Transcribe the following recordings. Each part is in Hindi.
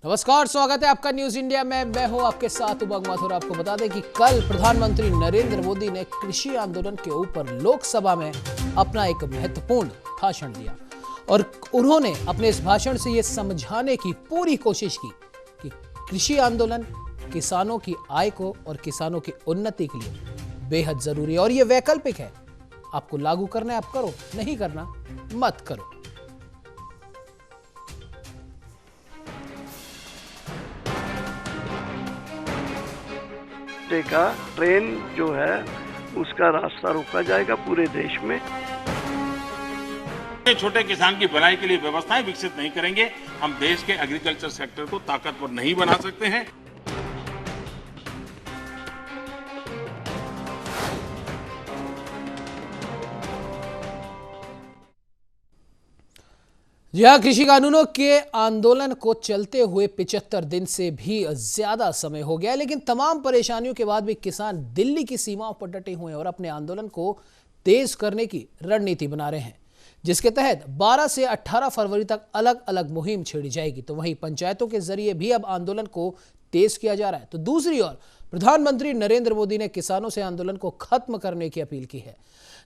नमस्कार, स्वागत है आपका न्यूज इंडिया में। मैं हूं आपके साथ उमंग मथुर। आपको बता दें कि कल प्रधानमंत्री नरेंद्र मोदी ने कृषि आंदोलन के ऊपर लोकसभा में अपना एक महत्वपूर्ण भाषण दिया और उन्होंने अपने इस भाषण से यह समझाने की पूरी कोशिश की कि कृषि आंदोलन किसानों की आय को और किसानों की उन्नति के लिए बेहद जरूरी है और यह वैकल्पिक है। आपको लागू करना है आप करो, नहीं करना मत करो। का ट्रेन जो है उसका रास्ता रोका जाएगा पूरे देश में। छोटे किसान की भलाई के लिए व्यवस्थाएं विकसित नहीं करेंगे, हम देश के एग्रीकल्चर सेक्टर को ताकतवर नहीं बना सकते हैं। जी हाँ, कृषि कानूनों के आंदोलन को चलते हुए 75 दिन से भी ज्यादा समय हो गया है, लेकिन तमाम परेशानियों के बाद भी किसान दिल्ली की सीमाओं पर डटे हुए हैं और अपने आंदोलन को तेज करने की रणनीति बना रहे हैं, जिसके तहत 12 से 18 फरवरी तक अलग अलग मुहिम छेड़ी जाएगी। तो वहीं पंचायतों के जरिए भी अब आंदोलन को तेज किया जा रहा है। तो दूसरी ओर प्रधानमंत्री नरेंद्र मोदी ने किसानों से आंदोलन को खत्म करने की अपील की है।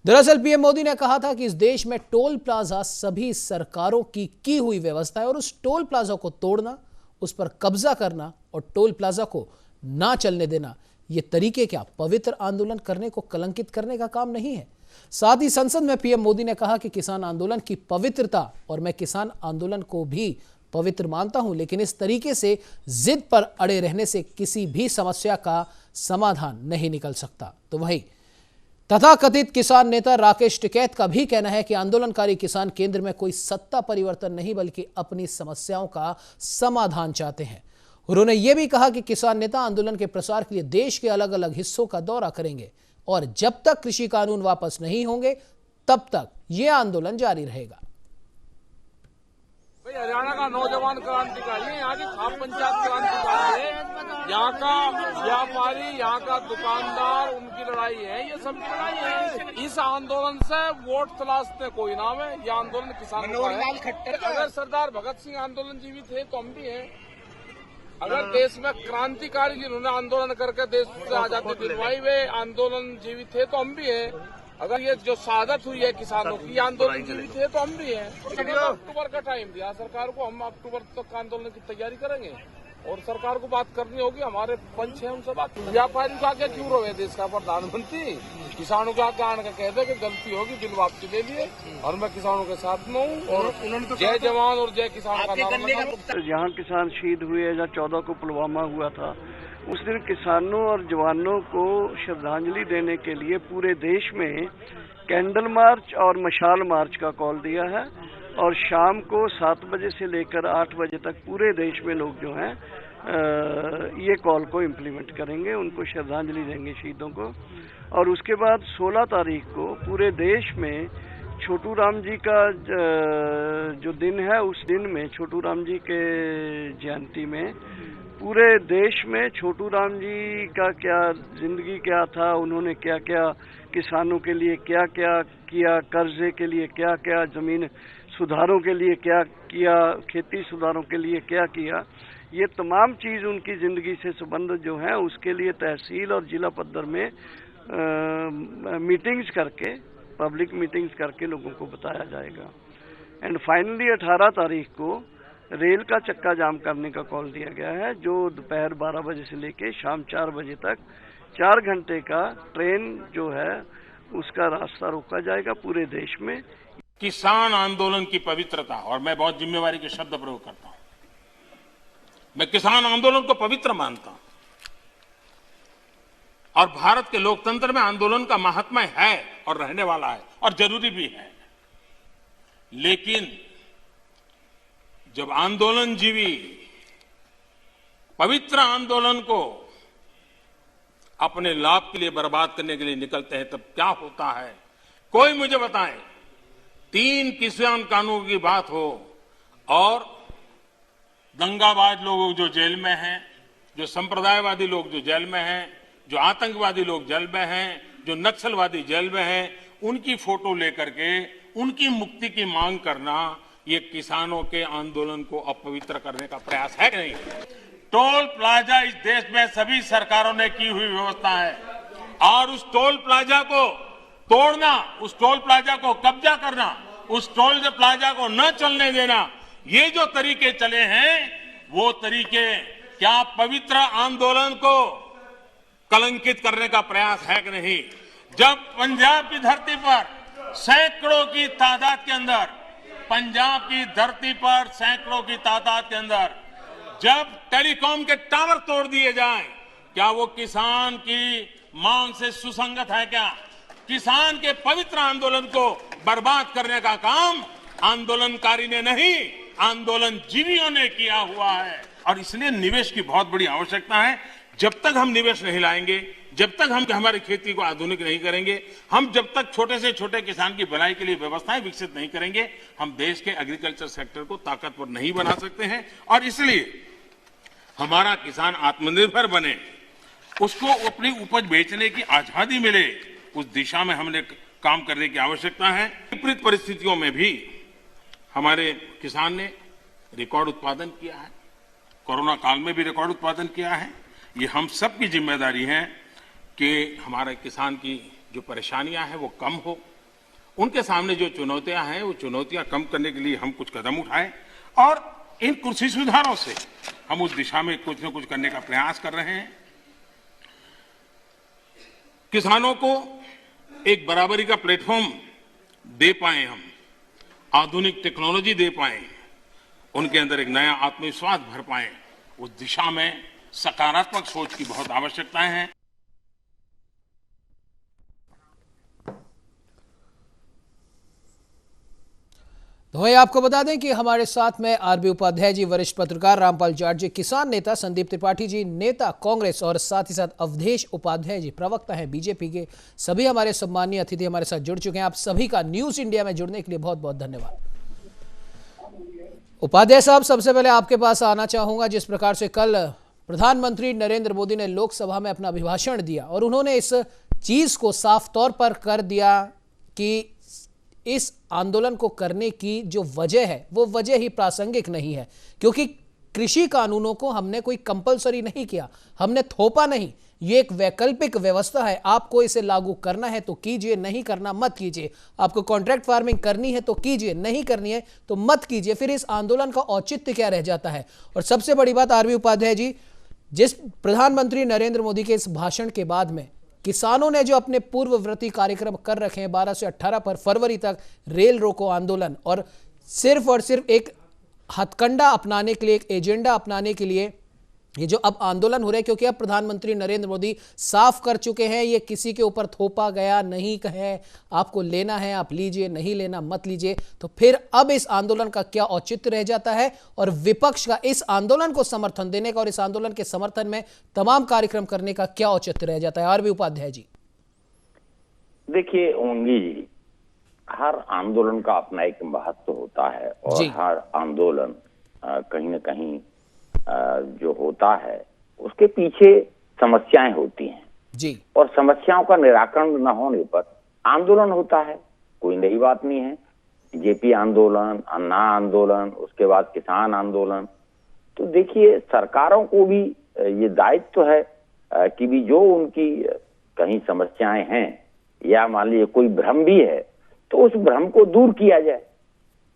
दरअसल पीएम मोदी ने कहा था कि इस देश में टोल प्लाजा सभी सरकारों की हुई व्यवस्था है और उस टोल प्लाजा को तोड़ना, उस पर कब्जा करना और टोल प्लाजा को ना चलने देना, ये तरीके क्या पवित्र आंदोलन करने को कलंकित करने का काम नहीं है। साथ ही संसद में पीएम मोदी ने कहा कि किसान आंदोलन की पवित्रता और मैं किसान आंदोलन को भी पवित्र मानता हूं, लेकिन इस तरीके से जिद पर अड़े रहने से किसी भी समस्या का समाधान नहीं निकल सकता। तो वही तथाकथित किसान नेता राकेश टिकैत का भी कहना है कि आंदोलनकारी किसान केंद्र में कोई सत्ता परिवर्तन नहीं बल्कि अपनी समस्याओं का समाधान चाहते हैं। उन्होंने ये भी कहा कि किसान नेता आंदोलन के प्रसार के लिए देश के अलग अलग हिस्सों का दौरा करेंगे और जब तक कृषि कानून वापस नहीं होंगे तब तक यह आंदोलन जारी रहेगा। हरियाणा का नौजवान क्रांतिकारी है, यहाँ की खाप पंचायत क्रांतिकारी है, यहाँ का व्यापारी, यहाँ का दुकानदार, उनकी लड़ाई है, ये सबकी लड़ाई है। इस आंदोलन से वोट तलाशते कोई नाम है, ये आंदोलन किसानों का है। अगर सरदार भगत सिंह आंदोलन जीवित थे तो हम भी हैं। अगर देश में क्रांतिकारी जिन्होंने आंदोलन करके देश से आजादी दिलवाई वे आंदोलन जीवित थे तो हम भी हैं। अगर ये जो शहादत हुई है किसानों की आंदोलन जीवित है तो हम भी हैं। अक्टूबर का टाइम दिया सरकार को, हम अक्टूबर तक आंदोलन की तैयारी करेंगे और सरकार को बात करनी होगी। हमारे पंच है उनसे बात। व्यापारी का क्या क्यों रहे देश का प्रधानमंत्री, किसानों का कारण का कह दे कि गलती होगी दिल वापसी ले लिए और मैं किसानों के साथ में हूँ और जय जवान और जय किसान का नारा। जहाँ किसान शहीद हुए या 14 को पुलवामा हुआ था, उस दिन किसानों और जवानों को श्रद्धांजलि देने के लिए पूरे देश में कैंडल मार्च और मशाल मार्च का कॉल दिया है और शाम को 7 बजे से लेकर 8 बजे तक पूरे देश में लोग जो हैं ये कॉल को इम्प्लीमेंट करेंगे, उनको श्रद्धांजलि देंगे शहीदों को। और उसके बाद 16 तारीख को पूरे देश में छोटू राम जी का जो दिन है, उस दिन में छोटू राम जी के जयंती में पूरे देश में छोटू राम जी का क्या जिंदगी क्या था, उन्होंने क्या क्या किसानों के लिए क्या क्या किया, कर्जे के लिए क्या क्या, जमीन सुधारों के लिए क्या किया, खेती सुधारों के लिए क्या किया, ये तमाम चीज़ उनकी ज़िंदगी से संबंधित जो है उसके लिए तहसील और जिला पद्धर में मीटिंग्स करके, पब्लिक मीटिंग्स करके लोगों को बताया जाएगा। एंड फाइनली 18 तारीख को रेल का चक्का जाम करने का कॉल दिया गया है, जो दोपहर 12 बजे से लेके शाम 4 बजे तक 4 घंटे का ट्रेन जो है उसका रास्ता रोका जाएगा पूरे देश में। किसान आंदोलन की पवित्रता, और मैं बहुत जिम्मेवारी के शब्द प्रयोग करता हूं, मैं किसान आंदोलन को पवित्र मानता हूं और भारत के लोकतंत्र में आंदोलन का महात्म्य है और रहने वाला है और जरूरी भी है। लेकिन जब आंदोलन जीवी पवित्र आंदोलन को अपने लाभ के लिए बर्बाद करने के लिए निकलते हैं तब क्या होता है, कोई मुझे बताए। 3 किसान कानून की बात हो और दंगाबाज लोग जो जेल में हैं, जो संप्रदायवादी लोग जो जेल में हैं, जो आतंकवादी लोग जेल में हैं, जो नक्सलवादी जेल में हैं, उनकी फोटो लेकर के उनकी मुक्ति की मांग करना, ये किसानों के आंदोलन को अपवित्र करने का प्रयास है कि नहीं? टोल प्लाजा इस देश में सभी सरकारों ने की हुई व्यवस्था है और उस टोल प्लाजा को तोड़ना, उस टोल प्लाजा को कब्जा करना, उस टोल प्लाजा को न चलने देना, ये जो तरीके चले हैं वो तरीके क्या पवित्र आंदोलन को कलंकित करने का प्रयास है कि नहीं? जब पंजाब की धरती पर सैकड़ों की तादाद के अंदर, पंजाब की धरती पर सैकड़ों की तादाद के अंदर जब टेलीकॉम के टावर तोड़ दिए जाएं, क्या वो किसान की मांग से सुसंगत है? क्या किसान के पवित्र आंदोलन को बर्बाद करने का काम आंदोलनकारी ने नहीं, आंदोलन जीवियों ने किया हुआ है। और इसलिए निवेश की बहुत बड़ी आवश्यकता है। जब तक हम निवेश नहीं लाएंगे, जब तक हम हमारी खेती को आधुनिक नहीं करेंगे, हम जब तक छोटे से छोटे किसान की भलाई के लिए व्यवस्थाएं विकसित नहीं करेंगे, हम देश के एग्रीकल्चर सेक्टर को ताकतवर नहीं बना सकते हैं। और इसलिए हमारा किसान आत्मनिर्भर बने, उसको अपनी उपज बेचने की आजादी मिले, उस दिशा में हमने काम करने की आवश्यकता है। विपरीत परिस्थितियों में भी हमारे किसान ने रिकॉर्ड उत्पादन किया है, कोरोना काल में भी रिकॉर्ड उत्पादन किया है। ये हम सब की जिम्मेदारी है कि हमारे किसान की जो परेशानियां हैं वो कम हो, उनके सामने जो चुनौतियां हैं वो चुनौतियां कम करने के लिए हम कुछ कदम उठाएं और इन कृषि सुधारों से हम उस दिशा में कुछ न कुछ करने का प्रयास कर रहे हैं। किसानों को एक बराबरी का प्लेटफॉर्म दे पाए, हम आधुनिक टेक्नोलॉजी दे पाए, उनके अंदर एक नया आत्मविश्वास भर पाए, उस दिशा में सकारात्मक सोच की बहुत आवश्यकता है। तो वही आपको बता दें कि हमारे साथ में आरबी उपाध्याय जी, वरिष्ठ पत्रकार रामपाल जाट जी, किसान नेता संदीप त्रिपाठी जी, नेता कांग्रेस, और साथ ही साथ अवधेश उपाध्याय जी, प्रवक्ता हैं बीजेपी के। सभी हमारे सम्मानीय अतिथि हमारे साथ जुड़ चुके हैं। आप सभी का न्यूज इंडिया में जुड़ने के लिए बहुत बहुत धन्यवाद। उपाध्याय साहब, सबसे पहले आपके पास आना चाहूंगा। जिस प्रकार से कल प्रधानमंत्री नरेंद्र मोदी ने लोकसभा में अपना अभिभाषण दिया और उन्होंने इस चीज को साफ तौर पर कर दिया कि इस आंदोलन को करने की जो वजह है वो वजह ही प्रासंगिक नहीं है, क्योंकि कृषि कानूनों को हमने कोई कंपलसरी नहीं किया, हमने थोपा नहीं। ये एक वैकल्पिक व्यवस्था है, आपको इसे लागू करना है तो कीजिए, नहीं करना मत कीजिए। आपको कॉन्ट्रैक्ट फार्मिंग करनी है तो कीजिए, नहीं करनी है तो मत कीजिए। फिर इस आंदोलन का औचित्य क्या रह जाता है? और सबसे बड़ी बात आरबी उपाध्याय जी, जिस प्रधानमंत्री नरेंद्र मोदी के इस भाषण के बाद में किसानों ने जो अपने पूर्ववर्ती कार्यक्रम कर रखे हैं 12 से 18 फरवरी तक रेल रोको आंदोलन, और सिर्फ एक हथकंडा अपनाने के लिए, एक एजेंडा अपनाने के लिए ये जो अब आंदोलन हो रहा है, क्योंकि अब प्रधानमंत्री नरेंद्र मोदी साफ कर चुके हैं ये किसी के ऊपर थोपा गया नहीं है, आपको लेना है आप लीजिए, नहीं लेना मत लीजिए। तो फिर अब इस आंदोलन का क्या औचित्य रह जाता है और विपक्ष का इस आंदोलन को समर्थन देने का और इस आंदोलन के समर्थन में तमाम कार्यक्रम करने का क्या औचित्य रह जाता है? आरबी उपाध्याय जी। देखिए ओंगी जी, हर आंदोलन का अपना एक महत्व होता है और हर आंदोलन कहीं ना कहीं जो होता है उसके पीछे समस्याएं होती हैं जी, और समस्याओं का निराकरण न होने पर आंदोलन होता है। कोई नई बात नहीं है। बीजेपी आंदोलन, अन्ना आंदोलन, उसके बाद किसान आंदोलन। तो देखिए सरकारों को भी ये दायित्व है कि भी जो उनकी कहीं समस्याएं हैं या मान लीजिए कोई भ्रम भी है तो उस भ्रम को दूर किया जाए।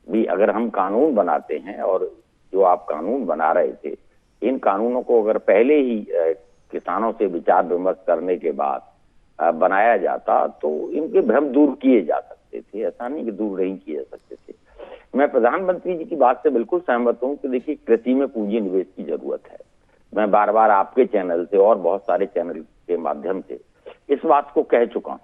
भी अगर हम कानून बनाते हैं और जो आप कानून बना रहे थे, इन कानूनों को अगर पहले ही किसानों से विचार विमर्श करने के बाद बनाया जाता तो इनके भ्रम दूर किए जा सकते थे। ऐसा नहीं कि दूर नहीं किए जा सकते थे। मैं प्रधानमंत्री जी की बात से बिल्कुल सहमत हूं कि देखिए कृषि में पूंजी निवेश की जरूरत है। मैं बार बार आपके चैनल से और बहुत सारे चैनल के माध्यम से इस बात को कह चुका हूं,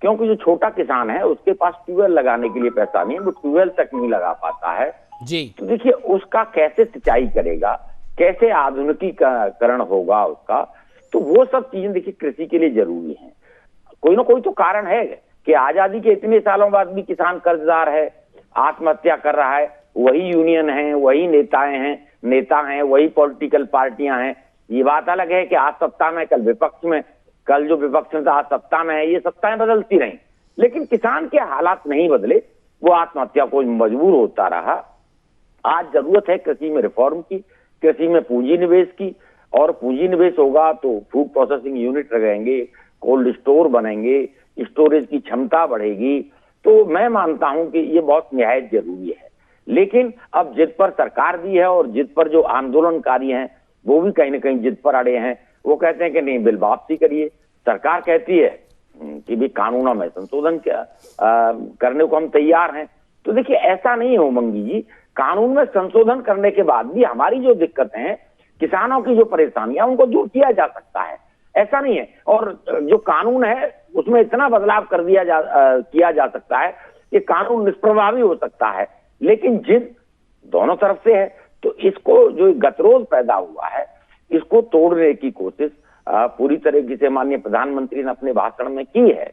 क्योंकि जो छोटा किसान है उसके पास ट्यूबवेल लगाने के लिए पैसा नहीं है, वो ट्यूबवेल तक नहीं लगा पाता है जी। तो देखिए उसका कैसे सिंचाई करेगा, कैसे आधुनिकीकरण होगा उसका, तो वो सब चीजें देखिए कृषि के लिए जरूरी हैं। कोई ना कोई तो कारण है कि आजादी के इतने सालों बाद भी किसान कर्जदार है, आत्महत्या कर रहा है। वही यूनियन है, वही नेता हैं, वही पॉलिटिकल पार्टियां हैं। ये बात अलग है कि आज सत्ता में, कल विपक्ष में, कल जो विपक्ष में था आज सत्ता में है। ये सत्ताएं बदलती रहीं, लेकिन किसान के हालात नहीं बदले। वो आत्महत्या को मजबूर होता रहा आज जरूरत है कृषि में रिफॉर्म की, कृषि में पूंजी निवेश की, और पूंजी निवेश होगा तो फूड प्रोसेसिंग यूनिट लगाएंगे, कोल्ड स्टोर बनेंगे, स्टोरेज की क्षमता बढ़ेगी। तो मैं मानता हूं कि ये बहुत निहायत जरूरी है। लेकिन अब जिद पर सरकार भी है और जिद पर जो आंदोलनकारी हैं वो भी कहीं ना कहीं जिद पर अड़े हैं। वो कहते हैं कि नहीं, बिल वापसी करिए। सरकार कहती है कि भी कानूनों में संशोधन करने को हम तैयार हैं। तो देखिए, ऐसा नहीं है उमंगी जी, कानून में संशोधन करने के बाद भी हमारी जो दिक्कतें हैं, किसानों की जो परेशानियां, उनको दूर किया जा सकता है, ऐसा नहीं है। और जो कानून है उसमें इतना बदलाव कर किया जा सकता है कि कानून निष्प्रभावी हो सकता है। लेकिन जिद दोनों तरफ से है, तो इसको जो गतिरोध पैदा हुआ है इसको तोड़ने की कोशिश पूरी तरीके से माननीय प्रधानमंत्री ने अपने भाषण में की है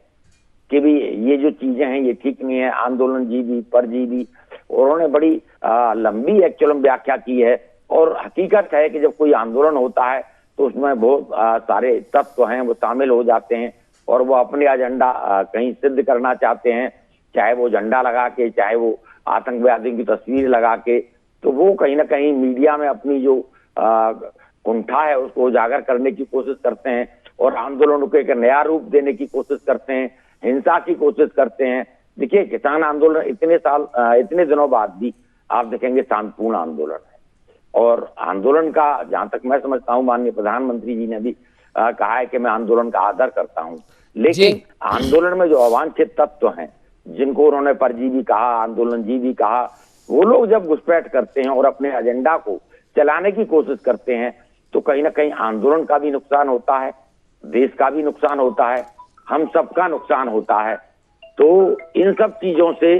कि भी ये जो चीजें हैं ये ठीक नहीं है, आंदोलन जीवी परजीवी। उन्होंने बड़ी लंबी एक्चुअल व्याख्या की है। और हकीकत है कि जब कोई आंदोलन होता है तो उसमें बहुत सारे तत्व हैं वो शामिल हो जाते हैं और वो अपने एजेंडा कहीं सिद्ध करना चाहते हैं, चाहे वो झंडा लगा के, चाहे वो आतंकवादियों की तस्वीर लगा के। तो वो कहीं ना कहीं मीडिया में अपनी जो कुंठा है उसको उजागर करने की कोशिश करते हैं और आंदोलन को एक नया रूप देने की कोशिश करते हैं, हिंसा की कोशिश करते हैं। देखिए, किसान आंदोलन इतने दिनों बाद भी आप देखेंगे शांतिपूर्ण आंदोलन है। और आंदोलन का, जहां तक मैं समझता हूं, माननीय प्रधानमंत्री जी ने भी कहा है कि मैं आंदोलन का आदर करता हूं। लेकिन आंदोलन में जो अवांछित तत्व हैं, जिनको उन्होंने परजीवी कहा, आंदोलन जीवी कहा, वो लोग जब घुसपैठ करते हैं और अपने एजेंडा को चलाने की कोशिश करते हैं तो कहीं ना कहीं आंदोलन का भी नुकसान होता है, देश का भी नुकसान होता है, हम सबका नुकसान होता है। तो इन सब चीजों से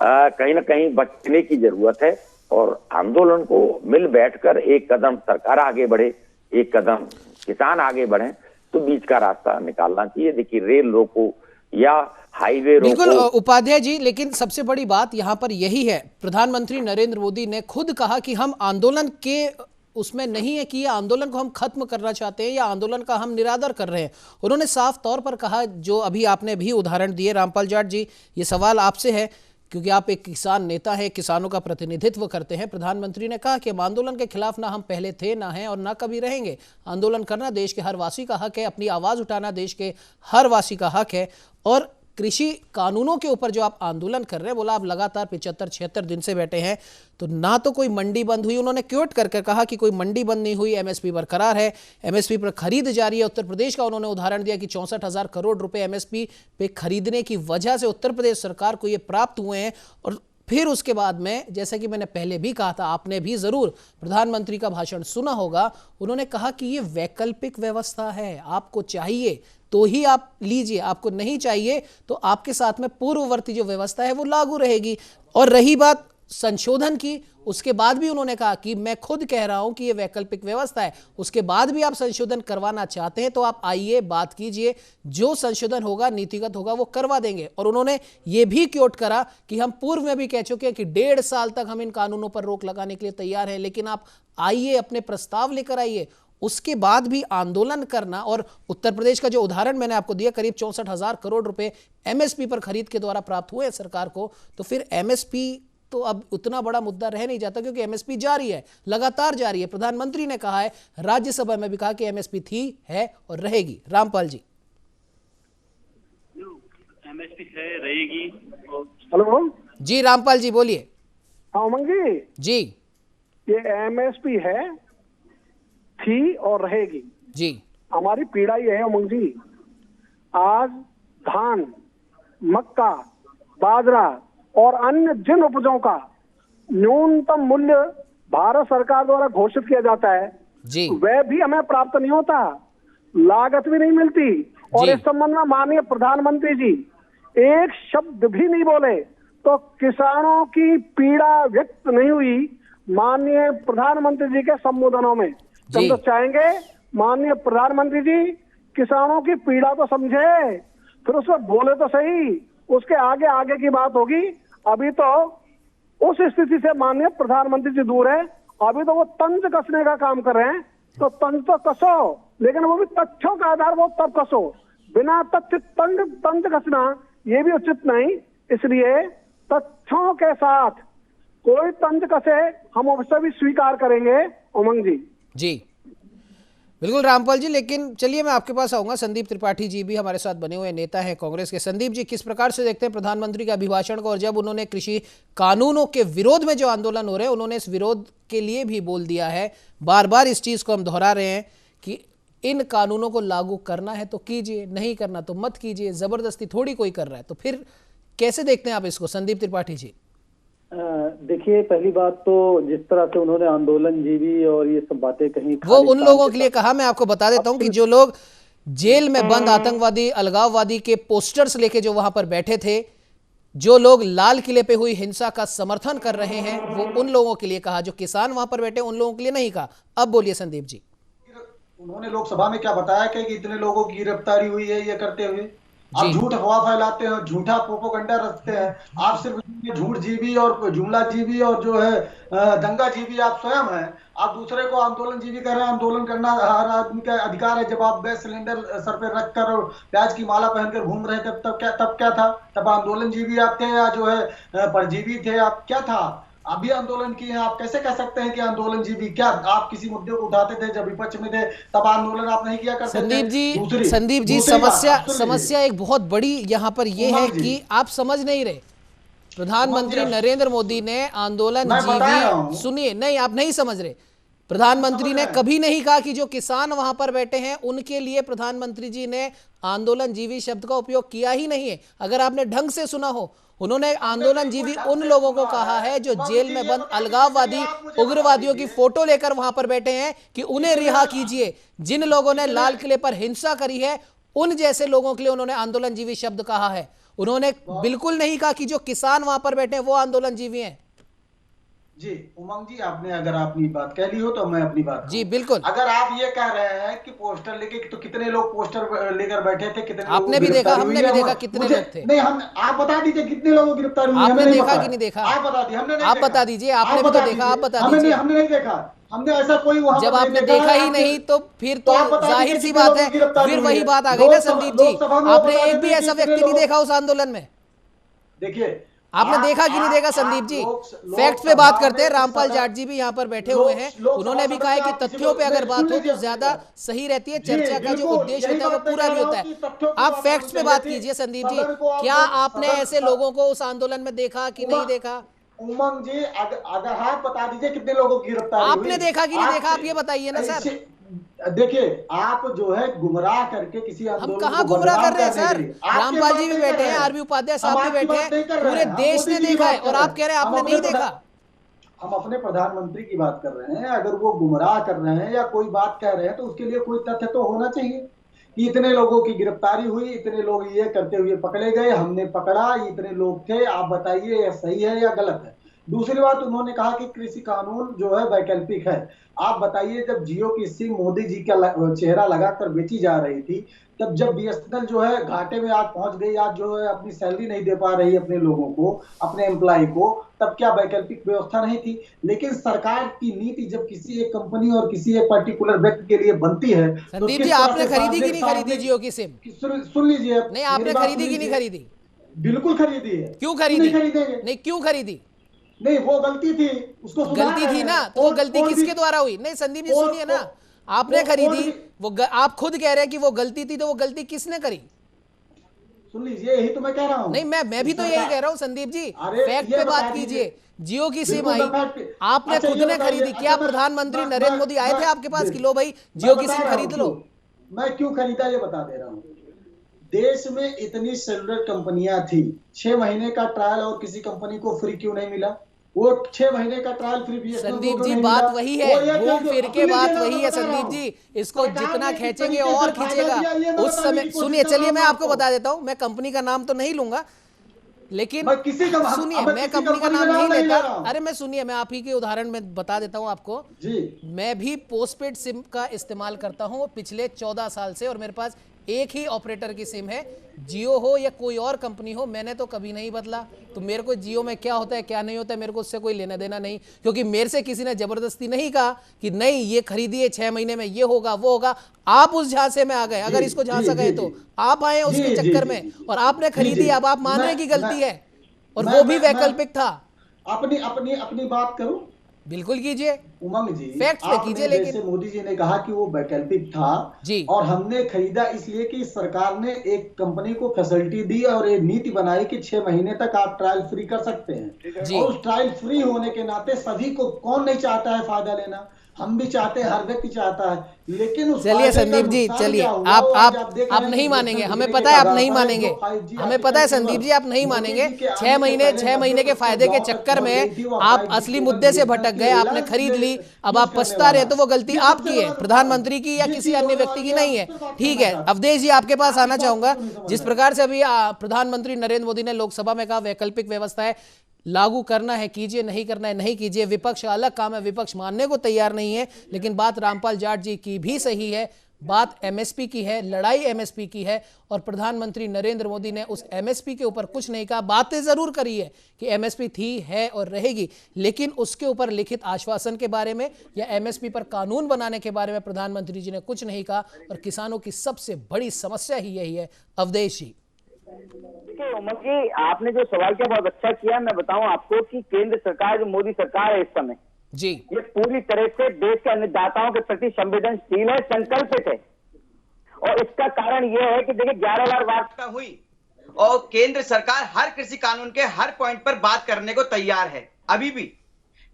कहीं ना कहीं बचने की जरूरत है और आंदोलन को मिल बैठकर एक कदम सरकार आगे बढ़े, एक कदम किसान आगे बढ़े, तो बीच का रास्ता निकालना चाहिए। देखिए, रेल रोको या हाईवे रोको। बिल्कुल उपाध्याय जी, लेकिन सबसे बड़ी बात यहाँ पर यही है, प्रधानमंत्री नरेंद्र मोदी ने खुद कहा कि हम आंदोलन के उसमें नहीं है कि ये आंदोलन को हम खत्म करना चाहते हैं या आंदोलन का हम निरादर कर रहे हैं। उन्होंने साफ तौर पर कहा, जो अभी आपने भी उदाहरण दिए रामपाल जाट जी, ये सवाल आपसे है क्योंकि आप एक किसान नेता हैं, किसानों का प्रतिनिधित्व करते हैं। प्रधानमंत्री ने कहा कि हम आंदोलन के खिलाफ ना हम पहले थे, ना हैं और ना कभी रहेंगे। आंदोलन करना देश के हर वासी का हक है, अपनी आवाज उठाना देश के हर वासी का हक है। और कृषि कानूनों के ऊपर जो आप आंदोलन कर रहे हैं, बोला आप लगातार 75-76 दिन से बैठे हैं, तो ना तो कोई मंडी बंद हुई, उन्होंने क्योट करके कहा कि कोई मंडी बंद नहीं हुई, एमएसपी बरकरार है, एमएसपी पर खरीद जारी है। उत्तर प्रदेश का उन्होंने उदाहरण दिया कि 64,000 करोड़ रुपए एमएसपी पे खरीदने की वजह से उत्तर प्रदेश सरकार को ये प्राप्त हुए हैं। और फिर उसके बाद में, जैसा कि मैंने पहले भी कहा था, आपने भी जरूर प्रधानमंत्री का भाषण सुना होगा, उन्होंने कहा कि ये वैकल्पिक व्यवस्था है, आपको चाहिए तो ही आप लीजिए, आपको नहीं चाहिए तो आपके साथ में पूर्ववर्ती जो व्यवस्था है वो लागू रहेगी। और रही बात संशोधन की, उसके बाद भी उन्होंने कहा कि मैं खुद कह रहा हूं कि ये वैकल्पिक व्यवस्था है, उसके बाद भी आप संशोधन करवाना चाहते हैं तो आप आइए, बात कीजिए, जो संशोधन होगा नीतिगत होगा वो करवा देंगे। और उन्होंने ये भी क्योट करा कि हम पूर्व में भी कह चुके हैं कि 1.5 साल तक हम इन कानूनों पर रोक लगाने के लिए तैयार हैं, लेकिन आप आइए, अपने प्रस्ताव लेकर आइए। उसके बाद भी आंदोलन करना, और उत्तर प्रदेश का जो उदाहरण मैंने आपको दिया, करीब 64,000 करोड़ रुपए एमएसपी पर खरीद के द्वारा प्राप्त हुए सरकार को, तो फिर एमएसपी तो अब उतना बड़ा मुद्दा रह नहीं जाता क्योंकि एमएसपी जारी है, लगातार जारी है। प्रधानमंत्री ने कहा है, राज्यसभा में भी कहा कि एमएसपी थी, है और रहेगी। रामपाल जी। एमएसपी है, रहेगी। हेलो जी रामपाल जी बोलिए। हाँ उमंग जी, ये एमएसपी है, थी और रहेगी जी। हमारी पीड़ा ये है उमंग जी, आज धान, मक्का, बाजरा और अन्य जिन उपजों का न्यूनतम मूल्य भारत सरकार द्वारा घोषित किया जाता है जी, वह भी हमें प्राप्त नहीं होता, लागत भी नहीं मिलती। और इस संबंध में माननीय प्रधानमंत्री जी एक शब्द भी नहीं बोले, तो किसानों की पीड़ा व्यक्त नहीं हुई माननीय प्रधानमंत्री जी के संबोधनों में। हम तो चाहेंगे माननीय प्रधानमंत्री जी किसानों की पीड़ा तो समझे, फिर उसमें बोले तो सही, उसके आगे आगे की बात होगी। अभी तो उस स्थिति से माननीय प्रधानमंत्री जी दूर है, अभी तो वो तंज कसने का काम कर रहे हैं। तो तंज तो कसो, लेकिन वो भी तथ्यों का आधार वो तब कसो, बिना तथ्य तंज कसना ये भी उचित नहीं। इसलिए तथ्यों के साथ कोई तंज कसे हम अवश्य भी स्वीकार करेंगे उमंग जी। जी बिल्कुल रामपाल जी, लेकिन चलिए मैं आपके पास आऊंगा। संदीप त्रिपाठी जी भी हमारे साथ बने हुए नेता हैं कांग्रेस के। संदीप जी, किस प्रकार से देखते हैं प्रधानमंत्री के अभिभाषण को, और जब उन्होंने कृषि कानूनों के विरोध में जो आंदोलन हो रहे हैं, उन्होंने इस विरोध के लिए भी बोल दिया है, बार बार इस चीज को हम दोहरा रहे हैं कि इन कानूनों को लागू करना है तो कीजिए, नहीं करना तो मत कीजिए, जबरदस्ती थोड़ी कोई कर रहा है। तो फिर कैसे देखते हैं आप इसको संदीप त्रिपाठी जी? देखिए, पहली बात तो जिस तरह से उन्होंने आंदोलन जीवी और ये सब बातें कहीं, वो उन लोगों के लिए कहा, मैं आपको बता देता हूं कि जो लोग जेल में बंद आतंकवादी अलगाववादी के पोस्टर्स लेके जो वहां पर बैठे थे, जो लोग लाल किले पे हुई हिंसा का समर्थन कर रहे हैं, वो उन लोगों के लिए कहा। जो किसान वहां पर बैठे उन लोगों के लिए नहीं कहा। अब बोलिए संदीप जी। उन्होंने लोकसभा में क्या बताया कि इतने लोगों की गिरफ्तारी हुई है ये करते हुए? आप झूठ अफवाह फैलाते हैं, झूठा प्रोपेगेंडा रखते हैं। आप सिर्फ झूठ जीवी और जुमला जीवी और जो है दंगा जीवी आप स्वयं हैं। आप दूसरे को आंदोलन जीवी कह रहे हैं। आंदोलन करना हर आदमी का अधिकार है। जब आप गैस सिलेंडर सर पे रखकर और प्याज की माला पहनकर घूम रहे थे तब क्या था? तब आंदोलन जीवी आप थे या जो है परजीवी थे? आप क्या था? आप भी आंदोलन किए हैं। आप कैसे कह सकते हैं कि आंदोलन जीवी? क्या आप किसी मुद्दे को उठाते थे जब विपक्ष में थे तब आंदोलन आप नहीं किया करते थे? संदीप जी समस्या एक बहुत बड़ी यहाँ पर ये है कि आप समझ नहीं रहे। प्रधानमंत्री नरेंद्र मोदी ने आंदोलन जीवी, सुनिए, नहीं आप नहीं समझ रहे। प्रधानमंत्री ने कभी नहीं कहा कि जो किसान वहां पर बैठे हैं उनके लिए प्रधानमंत्री जी ने आंदोलन जीवी शब्द का उपयोग किया ही नहीं है। अगर आपने ढंग से सुना हो, उन्होंने आंदोलन जीवी उन लोगों को कहा है जो जेल में बंद अलगाववादी उग्रवादियों की फोटो लेकर वहां पर बैठे हैं कि उन्हें रिहा कीजिए। जिन लोगों ने लाल किले पर हिंसा करी है उन जैसे लोगों के लिए उन्होंने आंदोलन जीवी शब्द कहा है। उन्होंने बिल्कुल नहीं कहा कि जो किसान वहां पर बैठे हैं वो आंदोलन जीवी हैं। जी उमंग जी, आपने अगर अपनी बात कह ली हो तो मैं अपनी बात जी बिल्कुल। अगर आप ये कह रहे हैं कि पोस्टर लेके, तो कितने लोग पोस्टर लेकर बैठे थे? कितने आपने भी देखा, हमने भी देखा कितने लोग थे? नहीं, हम आप बता दीजिए कितने लोगों की गिरफ्तारी हुई? आपने देखा कि नहीं देखा? आप बता दीजिए। हमने नहीं, आप बता दीजिए, आपने भी तो देखा, आप बता दीजिए। हमने नहीं देखा। हमने ऐसा कोई वहां जब आपने देखा ही नहीं तो फिर तो जाहिर सी बात है, फिर वही बात आ गई ना संदीप जी। आपने एक भी ऐसा व्यक्ति नहीं देखा उस आंदोलन में? देखिए, आपने देखा कि नहीं देखा संदीप जी? फैक्ट्स पे बात करते हैं। रामपाल जाट जी भी यहाँ पर बैठे हुए हैं, उन्होंने भी कहा है कि तथ्यों पे अगर बात हो तो ज्यादा सही रहती है। चर्चा का जो उद्देश्य होता है वो पूरा भी होता है। आप फैक्ट्स पे बात कीजिए संदीप जी। क्या आपने ऐसे लोगों को उस आंदोलन में देखा कि नहीं देखा? उमंग जी, अगर आप बता दीजिए कितने लोगों की गिरफ्तारी हुई? आपने देखा कि नहीं देखा, आप ये बताइए ना सर। देखिए, आप जो है गुमराह करके किसी हम कहाँ गुमराह कर रहे हैं सर? रामपाल जी भी बैठे हैं, आरबी उपाध्याय साहब भी बैठे हैं, पूरे देश ने देखा है और आप कह रहे हैं आपने नहीं देखा। हम अपने प्रधानमंत्री की बात कर रहे हैं। अगर वो गुमराह कर रहे हैं या कोई बात कह रहे हैं तो उसके लिए कोई तथ्य तो होना चाहिए कि इतने लोगों की गिरफ्तारी हुई, इतने लोग ये करते हुए पकड़े गए, हमने पकड़ा, इतने लोग थे। आप बताइए ये सही है या गलत है? दूसरी बात, उन्होंने कहा कि कृषि कानून जो है वैकल्पिक है। आप बताइए, जब जियो की सिम मोदी जी का चेहरा लगाकर बेची जा रही थी, तब जब बीएसएनएल जो है घाटे में आज पहुंच गई, आज जो है अपनी सैलरी नहीं दे पा रही अपने लोगों को, अपने एम्प्लॉय को, तब क्या वैकल्पिक व्यवस्था नहीं थी? लेकिन सरकार की नीति जब किसी एक कंपनी और किसी एक पर्टिकुलर व्यक्ति के लिए बनती है, संदीप जी आपने खरीदी कि नहीं खरीदी जियो की सिम? सुन लीजिए। नहीं, आपने खरीदी कि नहीं खरीदी? बिल्कुल खरीदी है। क्यों खरीदी? नहीं, क्यों खरीदी? नहीं, वो गलती थी, उसको गलती थी ना, तो वो गलती किसके द्वारा हुई? नहीं संदीप जी सुनिए ना, आपने खरीदी, वो आप खुद कह रहे हैं कि वो गलती थी, तो वो गलती किसने करी? सुन लीजिए, यही तो मैं कह रहा हूं। नहीं, मैं भी तो यही कह रहा हूं संदीप जी। फैक्ट पे बात कीजिए। जियो की सिम आई, आपने खुद ने खरीदी। क्या प्रधानमंत्री नरेंद्र मोदी आए थे आपके पास कि लो भाई जियो की सिम खरीद लो? मैं क्यों खरीदा ये बता दे रहा हूँ। देश में इतनी सेलुलर कंपनियां थी, 6 महीने का ट्रायल और किसी कंपनी को फ्री क्यों नहीं मिला? वो 6 महीने का ट्रायल फ्री संदीप जी बात वही है, घूम फिर के बात वही है संदीप जी। इसको जितना खींचेंगे और खींचेगा उस समय। सुनिए, चलिए मैं आपको बता देता हूं, मैं कंपनी का नाम तो नहीं लूंगा, लेकिन सुनिए, मैं कंपनी का नाम नहीं लेता। अरे मैं सुनिए, मैं आप ही के उदाहरण में बता देता हूं आपको। मैं भी पोस्टपेड सिम का इस्तेमाल करता हूं पिछले 14 साल से, और मेरे पास एक ही ऑपरेटर की सिम है, जियो हो या कोई और कंपनी हो, मैंने तो कभी नहीं बदला। तो मेरे को जियो में क्या होता है क्या नहीं होता है मेरे को उससे कोई लेना देना नहीं, क्योंकि मेरे से किसी ने जबरदस्ती नहीं कहा कि नहीं ये खरीदिए 6 महीने में ये होगा वो होगा। आप उस झांसे में आ गए, अगर इसको झांसा गए तो आप आए उसके चक्कर में और आपने खरीदी। अब आप मान रहे हैं कि गलती है, और वो भी वैकल्पिक था। अपनी अपनी अपनी बात करूं? बिल्कुल कीजिए, उमंग जी, फैक्ट पे कीजिए। आपने लेकिन जैसे मोदी जी ने कहा कि वो वैकल्पिक था जी, और हमने खरीदा इसलिए कि सरकार ने एक कंपनी को फैसिलिटी दी और ये नीति बनाई कि 6 महीने तक आप ट्रायल फ्री कर सकते हैं। जी। और उस ट्रायल फ्री होने के नाते सभी को, कौन नहीं चाहता है फायदा लेना, हम भी चाहते हैं, हर व्यक्ति चाहता है, लेकिन उस चलिए फायदे का संदीप जी, नुकसान चलिए क्या हुआ वो आज आप देख रहे आप हैं नहीं कि मानेंगे, BSNL हमें बिकने पता के है आप कगार नहीं पर है, मानेंगे, जो 5G हमें पता है आर्टिकल संदीप जी, आप नहीं मोदी मानेंगे। जी के 6 आने महीने से 6 पहले महीने के 90% फायदे के गांव तक चक्कर पहुंच में गई थी, वो आप 5G असली केवल मुद्दे से BSNL भटक की गए, आपने रिलायंस खरीद ली, अब यूज आप करने पछता रहे, वाला तो वो गलती ये आपकी सबसे है, बड़ा प्रधानमंत्री की या ये किसी चीज अन्य होने व्यक्ति वाली की है, नहीं है। उस पर बात ठीक करना है, चाहता हूं। अवधेश जी आपके पास आपकी आना बात चाहूंगा। क्यों नहीं समझ जिस रहे? प्रकार से अभी प्रधानमंत्री नरेंद्र मोदी ने लोकसभा में कहा वैकल्पिक व्यवस्था है, लागू करना है कीजिए, नहीं करना है नहीं कीजिए, विपक्ष का अलग काम है, विपक्ष मानने को तैयार नहीं है। लेकिन बात रामपाल जाट जी की भी सही है, बात एमएसपी की है, लड़ाई एमएसपी की है, और प्रधानमंत्री नरेंद्र मोदी ने उस एमएसपी के ऊपर कुछ नहीं कहा। बातें जरूर करी है कि एमएसपी थी, है और रहेगी, लेकिन उसके ऊपर लिखित आश्वासन के बारे में या एमएसपी पर कानून बनाने के बारे में प्रधानमंत्री जी ने कुछ नहीं कहा। और किसानों की सबसे बड़ी समस्या ही यही है। अवधेश जी, देखिए उमंग जी, आपने जो सवाल किया बहुत अच्छा किया। मैं बताऊं आपको कि केंद्र सरकार, जो मोदी सरकार है इस समय जी, ये पूरी तरह से देश के अन्नदाताओं के प्रति संवेदनशील है, संकल्पित है। और इसका कारण यह है कि देखिए 11 बार वार्ता हुई और केंद्र सरकार हर कृषि कानून के हर पॉइंट पर बात करने को तैयार है अभी भी,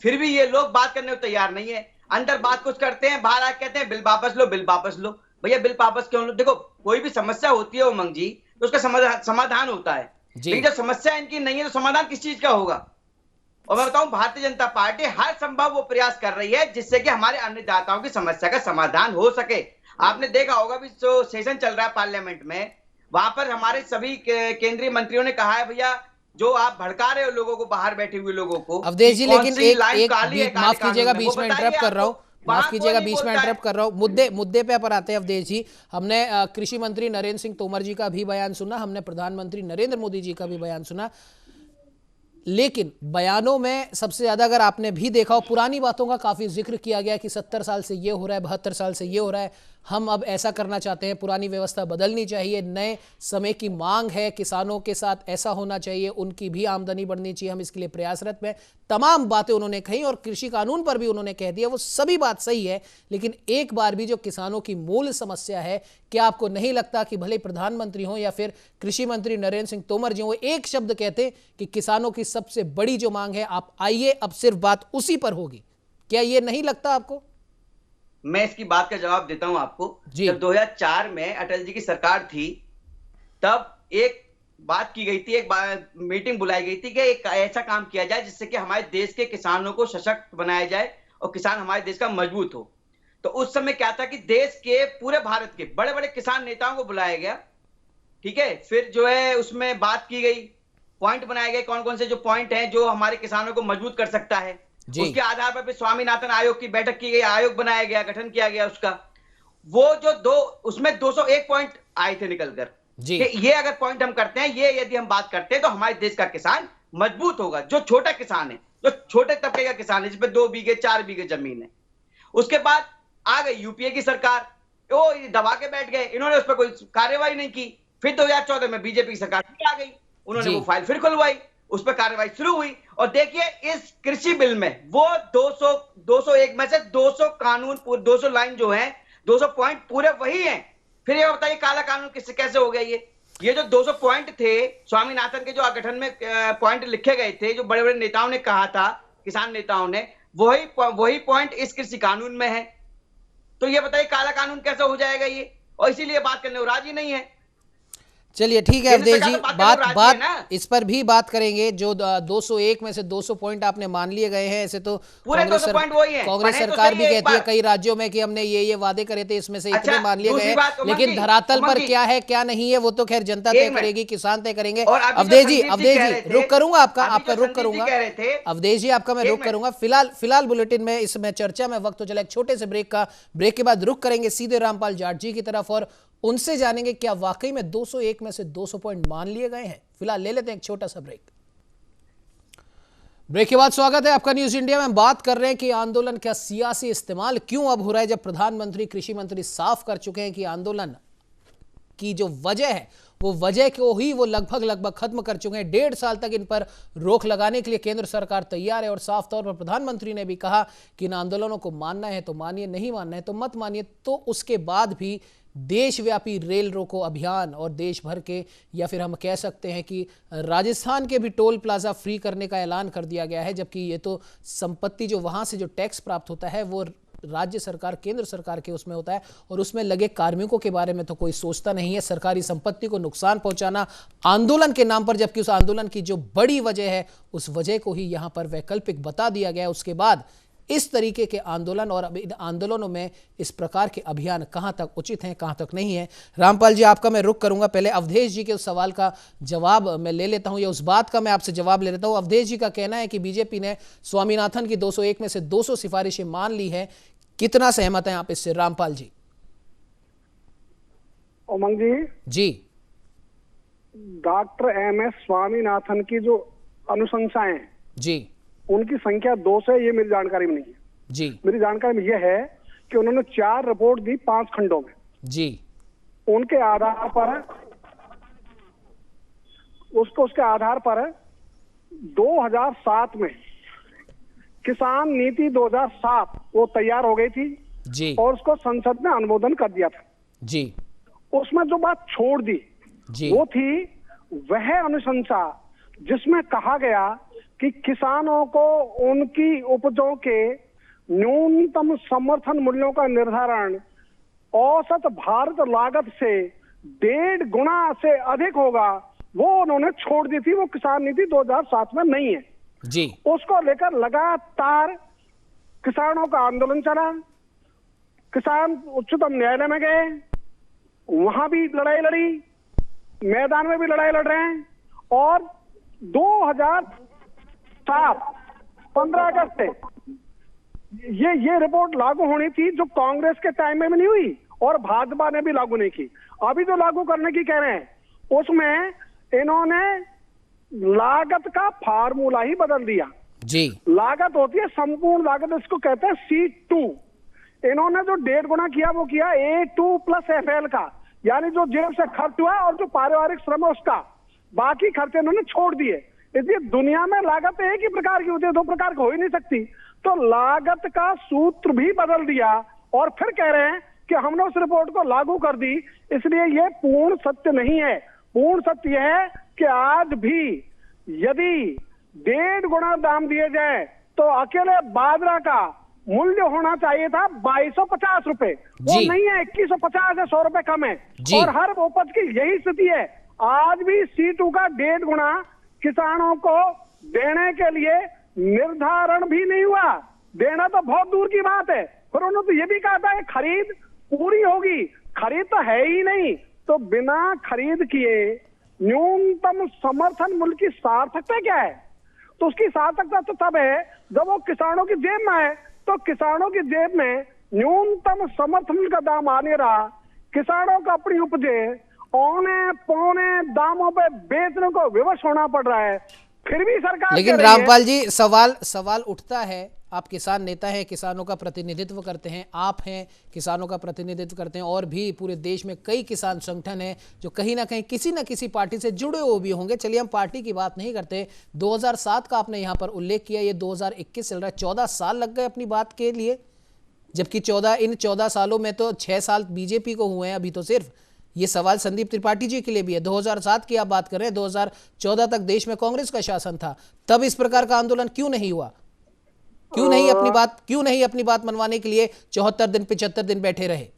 फिर भी ये लोग बात करने को तैयार नहीं है। अंदर बात कुछ करते हैं, बाहर आके कहते हैं बिल वापस लो, बिल वापस लो। भैया बिल वापस क्यों लो? देखो कोई भी समस्या होती है उमंग जी, तो उसका समाधान होता है, लेकिन जब समस्या इनकी नहीं है तो समाधान किस चीज का होगा? और मैं बताऊं, भारतीय जनता पार्टी हर संभव वो प्रयास कर रही है जिससे कि हमारे अन्नदाताओं की समस्या का समाधान हो सके। आपने देखा होगा भी जो सेशन चल रहा है पार्लियामेंट में, वहां पर हमारे सभी केंद्रीय मंत्रियों ने कहा है भैया जो आप भड़का रहे हो लोगों को, बाहर बैठे हुए लोगों को। अवधेश जी, लेकिन एक माफ कीजिएगा, बीच में इंटरप्ट कर रहा हूं, माफ कीजिएगा, बीच में इंटरप्ट कर रहा हूं। मुद्दे पे पर आते हैं अवधेश जी। हमने कृषि मंत्री नरेंद्र सिंह तोमर जी का भी बयान सुना, हमने प्रधानमंत्री नरेंद्र मोदी जी का भी बयान सुना, लेकिन बयानों में सबसे ज्यादा अगर आपने भी देखा हो, पुरानी बातों का काफी जिक्र किया गया कि 70 साल से ये हो रहा है, 72 साल से ये हो रहा है, हम अब ऐसा करना चाहते हैं, पुरानी व्यवस्था बदलनी चाहिए, नए समय की मांग है, किसानों के साथ ऐसा होना चाहिए, उनकी भी आमदनी बढ़नी चाहिए, हम इसके लिए प्रयासरत में, तमाम बातें उन्होंने कही। और कृषि कानून पर भी उन्होंने कह दिया, वो सभी बात सही है। लेकिन एक बार भी जो किसानों की मूल समस्या है, क्या आपको नहीं लगता कि भले प्रधानमंत्री हो या फिर कृषि मंत्री नरेंद्र सिंह तोमर जी, वो एक शब्द कहते कि किसानों की सबसे बड़ी जो मांग है, आप आइए, अब सिर्फ बात उसी पर होगी, क्या ये नहीं लगता आपको? मैं इसकी बात का जवाब देता हूं आपको। जब 2004 में अटल जी की सरकार थी, तब एक बात की गई थी, एक मीटिंग बुलाई गई थी कि एक ऐसा काम किया जाए जिससे कि हमारे देश के किसानों को सशक्त बनाया जाए और किसान हमारे देश का मजबूत हो। तो उस समय क्या था कि देश के पूरे भारत के बड़े बड़े किसान नेताओं को बुलाया गया, ठीक है। फिर जो है उसमें बात की गई, पॉइंट बनाए गए, कौन कौन से जो पॉइंट हैं जो हमारे किसानों को मजबूत कर सकता है। उसके आधार पर स्वामीनाथन आयोग की बैठक की गई, आयोग बनाया गया, गठन किया गया उसका। वो जो उसमें 201 पॉइंट आए थे निकलकर कि ये अगर पॉइंट हम करते हैं, ये यदि हम बात करते हैं तो हमारे देश का किसान मजबूत होगा। जो छोटा किसान है, जो छोटे तबके का किसान है, जिसमें 2 बीघे 4 बीघे जमीन है। उसके बाद आ गई यूपीए की सरकार, वो दबा के बैठ गए, इन्होंने उस पर कोई कार्यवाही नहीं की। फिर 2014 में बीजेपी की सरकार फिर आ गई, उन्होंने वो फाइल फिर खुलवाई, उस पर कार्रवाई शुरू हुई। और देखिए इस कृषि बिल में वो 201 में से 200 कानून, 200 लाइन जो है, 200 पॉइंट पूरे वही हैं। फिर ये बताइए काला कानून किससे कैसे हो गया? ये जो 200 पॉइंट थे स्वामीनाथन के, जो गठन में पॉइंट लिखे गए थे, जो बड़े बड़े नेताओं ने कहा था, किसान नेताओं ने, वही पॉइंट इस कृषि कानून में है। तो ये बताइए काला कानून कैसे हो जाएगा ये? और इसीलिए बात करने को राजी नहीं है। चलिए ठीक है अवधेश जी, बात इस पर भी बात करेंगे। जो 201 में से 200 पॉइंट आपने मान लिए गए हैं, ऐसे तो कांग्रेस सरकार भी कहती है कई राज्यों में कि हमने ये वादे करे थे, इसमें से इतने मान लिए गए, लेकिन धरातल पर क्या है क्या नहीं है वो तो खैर जनता तय करेगी, किसान तय करेंगे। अवधेश जी रुक करूंगा, आपका रुक करूंगा अवधेश जी, आपका मैं रुक करूंगा। फिलहाल बुलेटिन में, इसमें चर्चा में वक्त तो चला एक छोटे से ब्रेक के बाद रुक करेंगे सीधे रामपाल जाट जी की तरफ और उनसे जानेंगे क्या वाकई में 201 में से 200 पॉइंट मान लिए गए हैं। फिलहाल ले लेते हैं एक छोटा सा ब्रेक के बाद स्वागत है आपका न्यूज इंडिया में। बात कर रहे हैं कि आंदोलन का सियासी इस्तेमाल क्यों अब हो रहा है, जब प्रधानमंत्री कृषि मंत्री साफ कर चुके हैं कि आंदोलन की जो वजह है वो वजह को ही वो लगभग खत्म कर चुके हैं। 1.5 साल तक इन पर रोक लगाने के लिए केंद्र सरकार तैयार है और साफ तौर पर प्रधानमंत्री ने भी कहा कि इन आंदोलनों को मानना है तो मानिए, नहीं मानना है तो मत मानिए। तो उसके बाद भी देशव्यापी रेल रोको अभियान और देश भर के, या फिर हम कह सकते हैं कि राजस्थान के भी टोल प्लाजा फ्री करने का ऐलान कर दिया गया है, जबकि ये तो संपत्ति जो वहां से जो टैक्स प्राप्त होता है वो राज्य सरकार, केंद्र सरकार के उसमें होता है और उसमें लगे कार्मिकों के बारे में तो कोई सोचता नहीं है। सरकारी संपत्ति को नुकसान पहुंचाना आंदोलन के नाम पर, जबकि उस आंदोलन की जो बड़ी वजह है उस वजह को ही यहां पर वैकल्पिक बता दिया गया है। उसके बाद इस तरीके के आंदोलन और अब इन आंदोलनों में इस प्रकार के अभियान कहां तक उचित हैं, कहां तक नहीं है। रामपाल जी, आपका मैं रुख करूंगा। पहले अवधेश जी के उस सवाल का जवाब मैं ले लेता हूं, या उस बात का मैं आपसे जवाब ले लेता हूं। अवधेश जी का कहना है कि बीजेपी ने स्वामीनाथन की 201 में से 200 सिफारिशें मान ली है। कितना सहमत हैं आप इससे, रामपाल जी? उमंग जी, डॉक्टर एम.एस. स्वामीनाथन की जो अनुशंसाएं जी, उनकी संख्या 200 है, ये मेरी जानकारी में नहीं है जी। मेरी जानकारी में यह है कि उन्होंने 4 रिपोर्ट दी 5 खंडों में जी। उनके आधार पर उसके आधार पर 2007 में किसान नीति 2007 वो तैयार हो गई थी जी, और उसको संसद में अनुमोदन कर दिया था जी। उसमें जो बात छोड़ दी जी, वो थी वह अनुशंसा जिसमें कहा गया कि किसानों को उनकी उपजों के न्यूनतम समर्थन मूल्यों का निर्धारण औसत भारत लागत से 1.5 गुना से अधिक होगा, वो उन्होंने छोड़ दी थी। वो किसान नीति 2007 में नहीं है जी। उसको लेकर लगातार किसानों का आंदोलन चला। किसान उच्चतम न्यायालय में गए, वहां भी लड़ाई लड़ी, मैदान में भी लड़ाई लड़ रहे हैं। और 2007 15 अगस्त से ये रिपोर्ट लागू होनी थी, जो कांग्रेस के टाइम में भी नहीं हुई और भाजपा ने भी लागू नहीं की। अभी जो लागू करने की कह रहे हैं उसमें इन्होंने लागत का फार्मूला ही बदल दिया जी। लागत होती है संपूर्ण लागत, इसको कहते हैं C2। इन्होंने जो 1.5 गुना किया वो किया A2 + FL का, यानी जो जेब से खर्च हुआ और जो पारिवारिक श्रम है उसका, बाकी खर्चे इन्होंने छोड़ दिए। इसलिए दुनिया में लागत एक ही प्रकार की होती है, 2 प्रकार की हो ही नहीं सकती। तो लागत का सूत्र भी बदल दिया और फिर कह रहे हैं कि हमने उस रिपोर्ट को लागू कर दी। इसलिए ये पूर्ण सत्य नहीं है। पूर्ण सत्य यह है कि आज भी यदि 1.5 गुना दाम दिए जाए तो अकेले बाजरा का मूल्य होना चाहिए था 2250 रुपए, वो नहीं है, 2150 है, 100 रुपए कम है। और हर उपज की यही स्थिति है। आज भी C2 का 1.5 गुना किसानों को देने के लिए निर्धारण भी नहीं हुआ। देना तो बहुत दूर की बात है। फिर उन्होंने तो ये भी कहा था कि खरीद पूरी होगी, खरीद तो है ही नहीं। तो बिना खरीद किए न्यूनतम समर्थन मूल्य की सार्थकता क्या है? तो उसकी सार्थकता तो तब है जब वो किसानों की जेब में है। तो किसानों की जेब में न्यूनतम समर्थन मूल्य का दाम आ नहीं रहा, किसानों को अपनी उपजे औने पौने दामों पे बेचने को विवश होना पड़ रहा है। फिर भी सरकार, लेकिन रामपाल जी सवाल उठता है, आप किसान नेता हैं, किसानों का प्रतिनिधित्व करते हैं, आप हैं किसानों का प्रतिनिधित्व करते हैं, और भी पूरे देश में कई किसान संगठन हैं जो कहीं ना कहीं किसी न किसी पार्टी से जुड़े हुए भी होंगे। चलिए हम पार्टी की बात नहीं करते। 2007 का आपने यहाँ पर उल्लेख किया, ये 2021 चल रहा है, 14 साल लग गए अपनी बात के लिए, जबकि 14 सालों में तो 6 साल बीजेपी को हुए हैं अभी तो सिर्फ। ये सवाल संदीप त्रिपाठी जी के लिए भी है। 2007 की आप बात कर रहे हैं, 2014 तक देश में कांग्रेस का शासन था, तब इस प्रकार का आंदोलन क्यों नहीं हुआ? क्यों नहीं अपनी बात मनवाने के लिए 74 दिन 75 दिन बैठे रहे?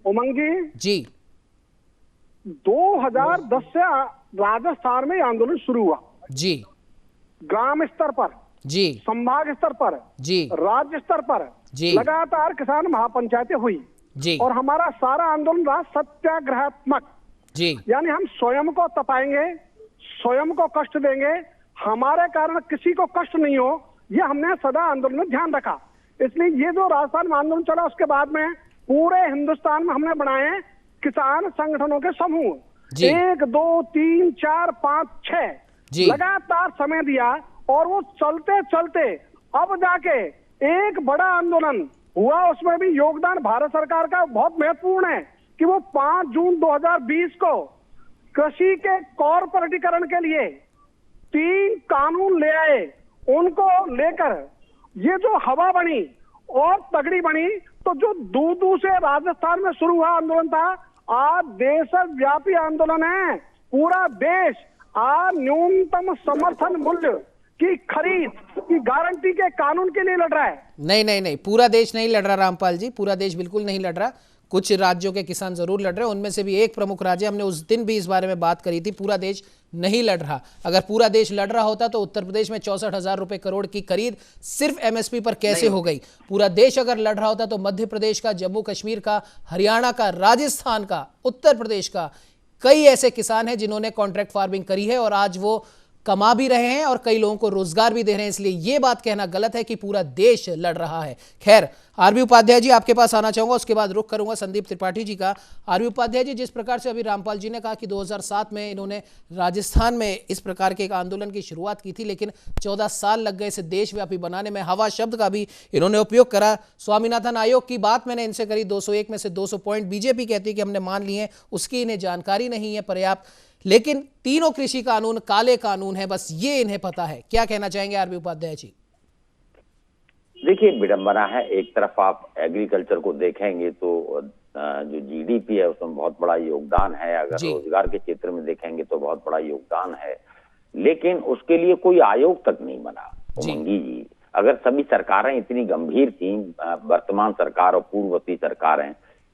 उमंग जी 2010 से राजस्थान में आंदोलन शुरू हुआ जी, ग्राम स्तर पर जी, संभाग स्तर पर जी, राज्य स्तर पर जी, लगातार किसान महापंचायतें हुई जी, और हमारा सारा आंदोलन रहा सत्याग्रहात्मक जी, यानी हम स्वयं को तपाएंगे, स्वयं को कष्ट देंगे, हमारे कारण किसी को कष्ट नहीं हो, ये हमने सदा आंदोलन में ध्यान रखा। इसलिए ये जो राजस्थान में आंदोलन चला उसके बाद में पूरे हिंदुस्तान में हमने बनाए किसान संगठनों के समूह, 1 2 3 4 5 6 लगातार समय दिया और वो चलते चलते अब जाके एक बड़ा आंदोलन हुआ। उसमें भी योगदान भारत सरकार का बहुत महत्वपूर्ण है कि वो 5 जून 2020 को कृषि के कॉर्पोरेटीकरण के लिए 3 कानून ले आए। उनको लेकर ये जो हवा बनी और तगड़ी बनी, तो जो दूर से राजस्थान में शुरू हुआ आंदोलन था, आज देशव्यापी आंदोलन है। पूरा देश आज न्यूनतम समर्थन मूल्य की खरीद की गारंटी के कानून के लिए लड़ रहा है। नहीं, पूरा देश नहीं लड़ रहा रामपाल जी, पूरा देश बिल्कुल नहीं लड़ रहा। कुछ राज्यों के किसान जरूर लड़ रहे हैं, उनमें से भी एक प्रमुख राज्य, हमने उस दिन भी इस बारे में बात करी थी, पूरा देश नहीं लड़ रहा। अगर पूरा देश लड़ रहा होता तो उत्तर प्रदेश में 64,000 रुपए करोड़ की खरीद सिर्फ एमएसपी पर कैसे हो गई? पूरा देश अगर लड़ रहा होता तो मध्य प्रदेश का, जम्मू कश्मीर का, हरियाणा का, राजस्थान का, उत्तर प्रदेश का कई ऐसे किसान हैं जिन्होंने कॉन्ट्रैक्ट फार्मिंग करी है और आज वो कमा भी रहे हैं और कई लोगों को रोजगार भी दे रहे हैं। इसलिए यह बात कहना गलत है कि पूरा देश लड़ रहा है। खैर, आरबी उपाध्याय जी आपके पास आना चाहूंगा, उसके बाद रुख करूंगा संदीप त्रिपाठी जी का। आरबी उपाध्याय जी, जिस प्रकार से अभी रामपाल जी ने कहा कि 2007 में इन्होंने राजस्थान में इस प्रकार के एक आंदोलन की शुरुआत की थी, लेकिन 14 साल लग गए इसे देशव्यापी बनाने में। हवा शब्द का भी इन्होंने उपयोग करा। स्वामीनाथन आयोग की बात मैंने इनसे करी, 201 में से 200 पॉइंट बीजेपी कहती है कि हमने मान लिए हैं, उसकी इन्हें जानकारी नहीं है पर्याप्त। लेकिन तीनों कृषि कानून काले कानून है, बस ये इन्हें पता है। क्या कहना चाहेंगे आरबी उपाध्याय जी? देखिए, विडंबना है। एक तरफ आप एग्रीकल्चर को देखेंगे तो जो जीडीपी है उसमें बहुत बड़ा योगदान है, अगर रोजगार के क्षेत्र में देखेंगे तो बहुत बड़ा योगदान है, लेकिन उसके लिए कोई आयोग तक नहीं बना। मंगी जी, अगर सभी सरकारें इतनी गंभीर थी, वर्तमान सरकार और पूर्ववर्ती सरकारें,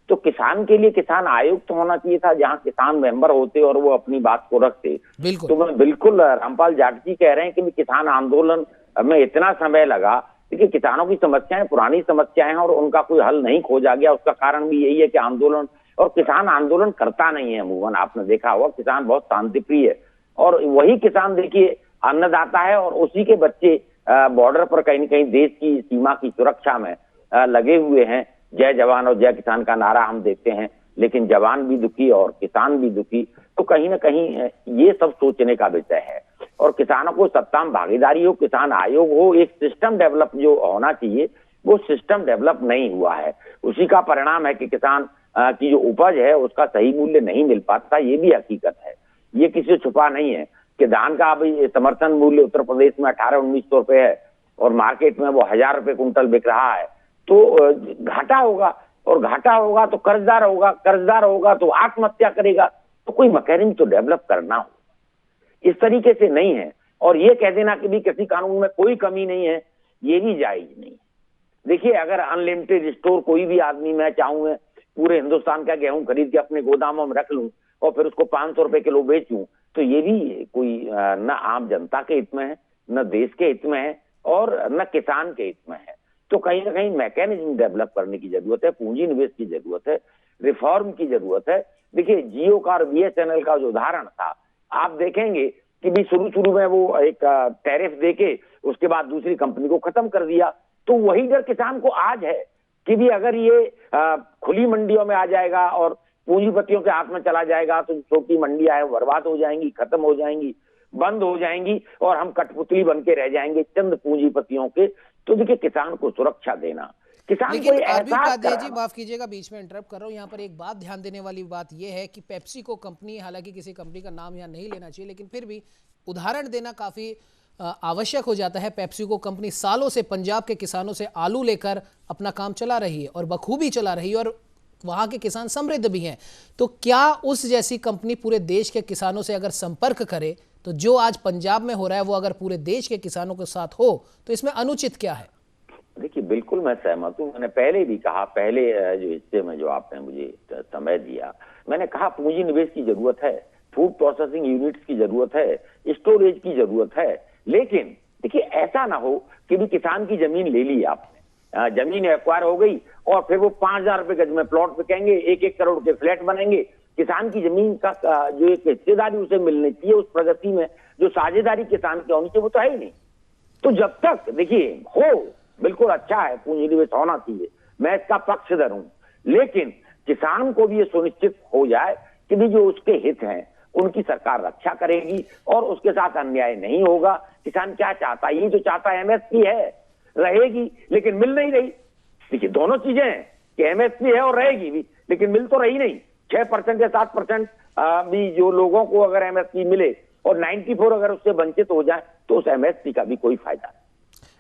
तो किसान के लिए किसान आयोग तो होना चाहिए था, जहां किसान मेंबर होते और वो अपनी बात को रखते। तो मैं बिल्कुल रामपाल जाट जी कह रहे हैं कि किसान आंदोलन में इतना समय लगा, देखिए किसानों की समस्याएं पुरानी समस्याएं हैं और उनका कोई हल नहीं खोजा गया। उसका कारण भी यही है कि आंदोलन, और किसान आंदोलन करता नहीं है अमूमन, आपने देखा होगा किसान बहुत शांतिप्रिय है, और वही किसान देखिए अन्नदाता है और उसी के बच्चे बॉर्डर पर कहीं न कहीं देश की सीमा की सुरक्षा में लगे हुए हैं। जय जवान और जय किसान का नारा हम देते हैं, लेकिन जवान भी दुखी और किसान भी दुखी। तो कहीं ना कहीं ये सब सोचने का विषय है, और किसानों को सत्ता में भागीदारी हो, किसान आयोग हो, एक सिस्टम डेवलप जो होना चाहिए वो सिस्टम डेवलप नहीं हुआ है। उसी का परिणाम है कि किसान की जो उपज है उसका सही मूल्य नहीं मिल पाता। ये भी हकीकत है, ये किसी से छुपा नहीं है कि धान का अभी समर्थन मूल्य उत्तर प्रदेश में 1800-1900 रुपए है और मार्केट में वो 1000 रुपए कुंटल बिक रहा है। तो घाटा होगा, और घाटा होगा तो कर्जदार होगा, कर्जदार होगा तो आत्महत्या करेगा। तो कोई मैकेनिज्म तो डेवलप करना हो, इस तरीके से नहीं है। और ये कह देना कि भी किसी कानून में कोई कमी नहीं है, ये भी जायज नहीं है। देखिए, अगर अनलिमिटेड स्टोर कोई भी आदमी, मैं चाहूंगा पूरे हिंदुस्तान का गेहूं खरीद के अपने गोदामों में रख लूं और फिर उसको 500 रुपए किलो बेचूं, तो ये भी कोई न आम जनता के हित में है, न देश के हित में है, और न किसान के हित में है। तो कहीं ना कहीं मैकेनिज्म डेवलप करने की जरूरत है, पूंजी निवेश की जरूरत है, रिफॉर्म की जरूरत है। देखिए, जियो का और बीएसएनएल का जो उदाहरण था, आप देखेंगे कि भी शुरू में वो एक टैरिफ देके उसके बाद दूसरी कंपनी को खत्म कर दिया। तो वही डर किसान को आज है कि भी अगर ये खुली मंडियों में आ जाएगा और पूंजीपतियों के हाथ में चला जाएगा तो छोटी मंडियां हैं बर्बाद हो जाएंगी, खत्म हो जाएंगी, बंद हो जाएंगी, और हम कठपुतली बन के रह जाएंगे चंद पूंजीपतियों के। तो देखिए, किसान को सुरक्षा देना, किसान को जी माफ कीजिएगा बीच में इंटरप्ट कर रहा हूं, यहाँ पर एक बात ध्यान देने वाली बात यह है कि पेप्सी को कंपनी, हालांकि किसी कंपनी का नाम यहाँ नहीं लेना चाहिए, लेकिन फिर भी उदाहरण देना काफी आवश्यक हो जाता है। पेप्सी को कंपनी सालों से पंजाब के किसानों से आलू लेकर अपना काम चला रही है और बखूबी चला रही है, और वहां के किसान समृद्ध भी हैं। तो क्या उस जैसी कंपनी पूरे देश के किसानों से अगर संपर्क करे, तो जो आज पंजाब में हो रहा है वो अगर पूरे देश के किसानों के साथ हो, तो इसमें अनुचित क्या है? देखिए, बिल्कुल मैं सहमत हूँ। मैंने पहले भी कहा, पहले जो हिस्से में जो आपने मुझे समय दिया, मैंने कहा पूंजी निवेश की जरूरत है, फूड प्रोसेसिंग यूनिट्स की जरूरत है, स्टोरेज की जरूरत है। लेकिन देखिए, ऐसा ना हो कि भी किसान की जमीन ले ली आपने, जमीन एक्वायर हो गई और फिर वो 5000 रुपए गज में प्लॉट बिकेंगे, 1-1 करोड़ के फ्लैट बनेंगे। किसान की जमीन का जो एक हिस्सेदारी उसे मिलनी चाहिए उस प्रगति में, जो साझेदारी किसान की होनी चाहिए, वो तो है ही नहीं। तो जब तक देखिए हो, बिल्कुल अच्छा है, पूंजी निवेश होना चाहिए, मैं इसका पक्षधर हूं, लेकिन किसान को भी ये सुनिश्चित हो जाए कि भी जो उसके हित हैं उनकी सरकार रक्षा करेगी और उसके साथ अन्याय नहीं होगा। किसान क्या चाहता है? ये जो चाहता है एमएसपी है, रहेगी, लेकिन मिल नहीं रही। देखिए, दोनों चीजें हैं कि एमएसपी है और रहेगी भी, लेकिन मिल तो रही नहीं। 6% या 7% भी जो लोगों को अगर एमएसपी मिले और 94 अगर उससे वंचित हो जाए तो उस एमएसपी का भी कोई फायदा नहीं।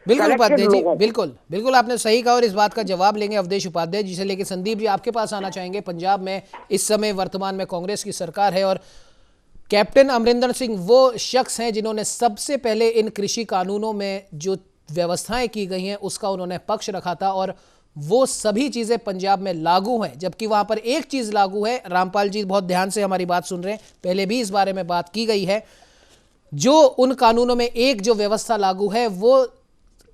बिल्कुल उपाध्याय जी, बिल्कुल बिल्कुल आपने सही कहा और इस बात का जवाब लेंगे अवधेश उपाध्याय जी से। लेकिन संदीप जी आपके पास आना चाहेंगे। पंजाब में इस समय वर्तमान में कांग्रेस की सरकार है और कैप्टन अमरिंदर सिंह वो शख्स हैं जिन्होंने सबसे पहले इन कृषि कानूनों में जो व्यवस्थाएं की गई हैं उसका उन्होंने पक्ष रखा था और वो सभी चीजें पंजाब में लागू हैं। जबकि वहां पर एक चीज लागू है, रामपाल जी बहुत ध्यान से हमारी बात सुन रहे हैं, पहले भी इस बारे में बात की गई है, जो उन कानूनों में एक जो व्यवस्था लागू है वो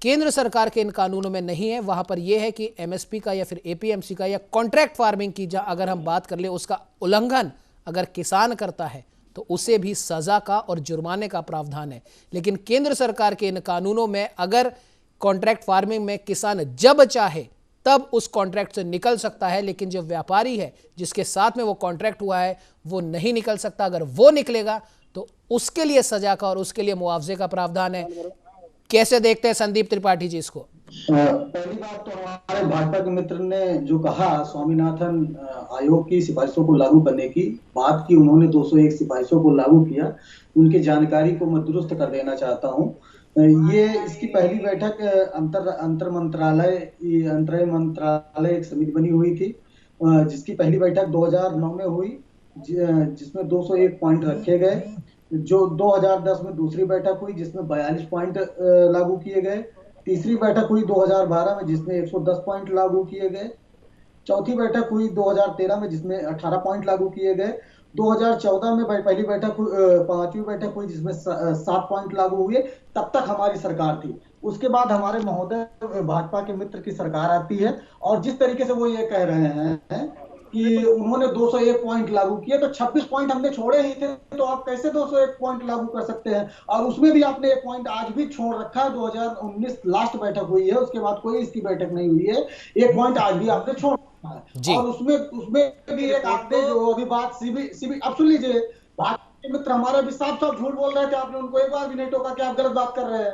केंद्र सरकार के इन कानूनों में नहीं है। वहां पर यह है कि एमएसपी का या फिर एपीएमसी का या कॉन्ट्रैक्ट फार्मिंग की अगर हम बात कर ले, उसका उल्लंघन अगर किसान करता है तो उसे भी सजा का और जुर्माने का प्रावधान है। लेकिन केंद्र सरकार के इन कानूनों में अगर कॉन्ट्रैक्ट फार्मिंग में किसान जब चाहे तब उस कॉन्ट्रैक्ट से निकल सकता है, लेकिन जो व्यापारी है जिसके साथ में वो कॉन्ट्रैक्ट हुआ है वो नहीं निकल सकता। अगर वो निकलेगा तो उसके लिए सजा का और उसके लिए मुआवजे का प्रावधान है। कैसे देखते हैं संदीप त्रिपाठी जी इसको? पहली बात तो हमारे भाजपा के मित्र ने जो कहा स्वामीनाथन आयोग की सिफारिशों को लागू करने की बात की, उन्होंने 201 सिफारिशों को लागू किया, उनकी जानकारी को मैं दुरुस्त कर देना चाहता हूं। ये इसकी पहली बैठक अंतर मंत्रालय एक समिति बनी हुई थी जिसकी पहली बैठक 2009 में हुई जिसमें 201 पॉइंट रखे गए। जो 2010 में दूसरी बैठक हुई जिसमें 42 पॉइंट लागू किए गए। तीसरी बैठक हुई 2012 में जिसमें 110 पॉइंट लागू किए गए। चौथी बैठक हुई 2013 में जिसमें 18 पॉइंट लागू किए गए। 2014 में पहली बैठक, पांचवी बैठक हुई जिसमें 7 पॉइंट लागू हुए। तब तक हमारी सरकार थी। उसके बाद हमारे महोदय भाजपा के मित्र की सरकार आती है और जिस तरीके से वो ये कह रहे हैं कि उन्होंने 201 पॉइंट लागू किए तो 26 पॉइंट हमने छोड़े ही थे, तो आप कैसे 201 पॉइंट लागू कर सकते हैं? और उसमें भी आपने एक पॉइंट आज भी छोड़ रखा है। 2019 लास्ट बैठक हुई है, उसके बाद कोई इसकी बैठक नहीं हुई है। एक पॉइंट आज भी आपने छोड़ रखा है और उसमें भी एक आपने जो अभी बात सीबी अब सुन लीजिए, भाजपा के मित्र हमारे भी साफ साफ झूठ बोल रहे थे, आपने उनको एक बार भी नहीं टोका कि आप गलत बात कर रहे हैं।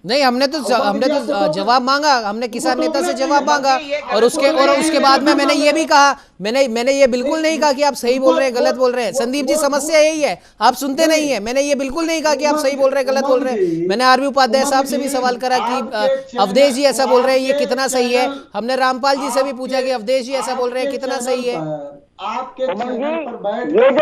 नहीं, हमने तो जवाब मांगा, हमने किसान नेता से जवाब मांगा और उसके बाद में मैंने ये भी कहा, मैंने ये बिल्कुल नहीं कहा कि आप सही बोल रहे हैं गलत बोल रहे हैं। संदीप जी समस्या यही है, आप सुनते नहीं है। मैंने ये बिल्कुल नहीं कहा कि आप सही बोल रहे हैं गलत बोल रहे हैं। मैंने आरबी उपाध्याय साहब से भी सवाल करा कि अवधेश जी ऐसा बोल रहे हैं, ये कितना सही है। हमने रामपाल जी से भी पूछा कि अवधेश जी ऐसा बोल रहे हैं, कितना सही है। आपके ये जो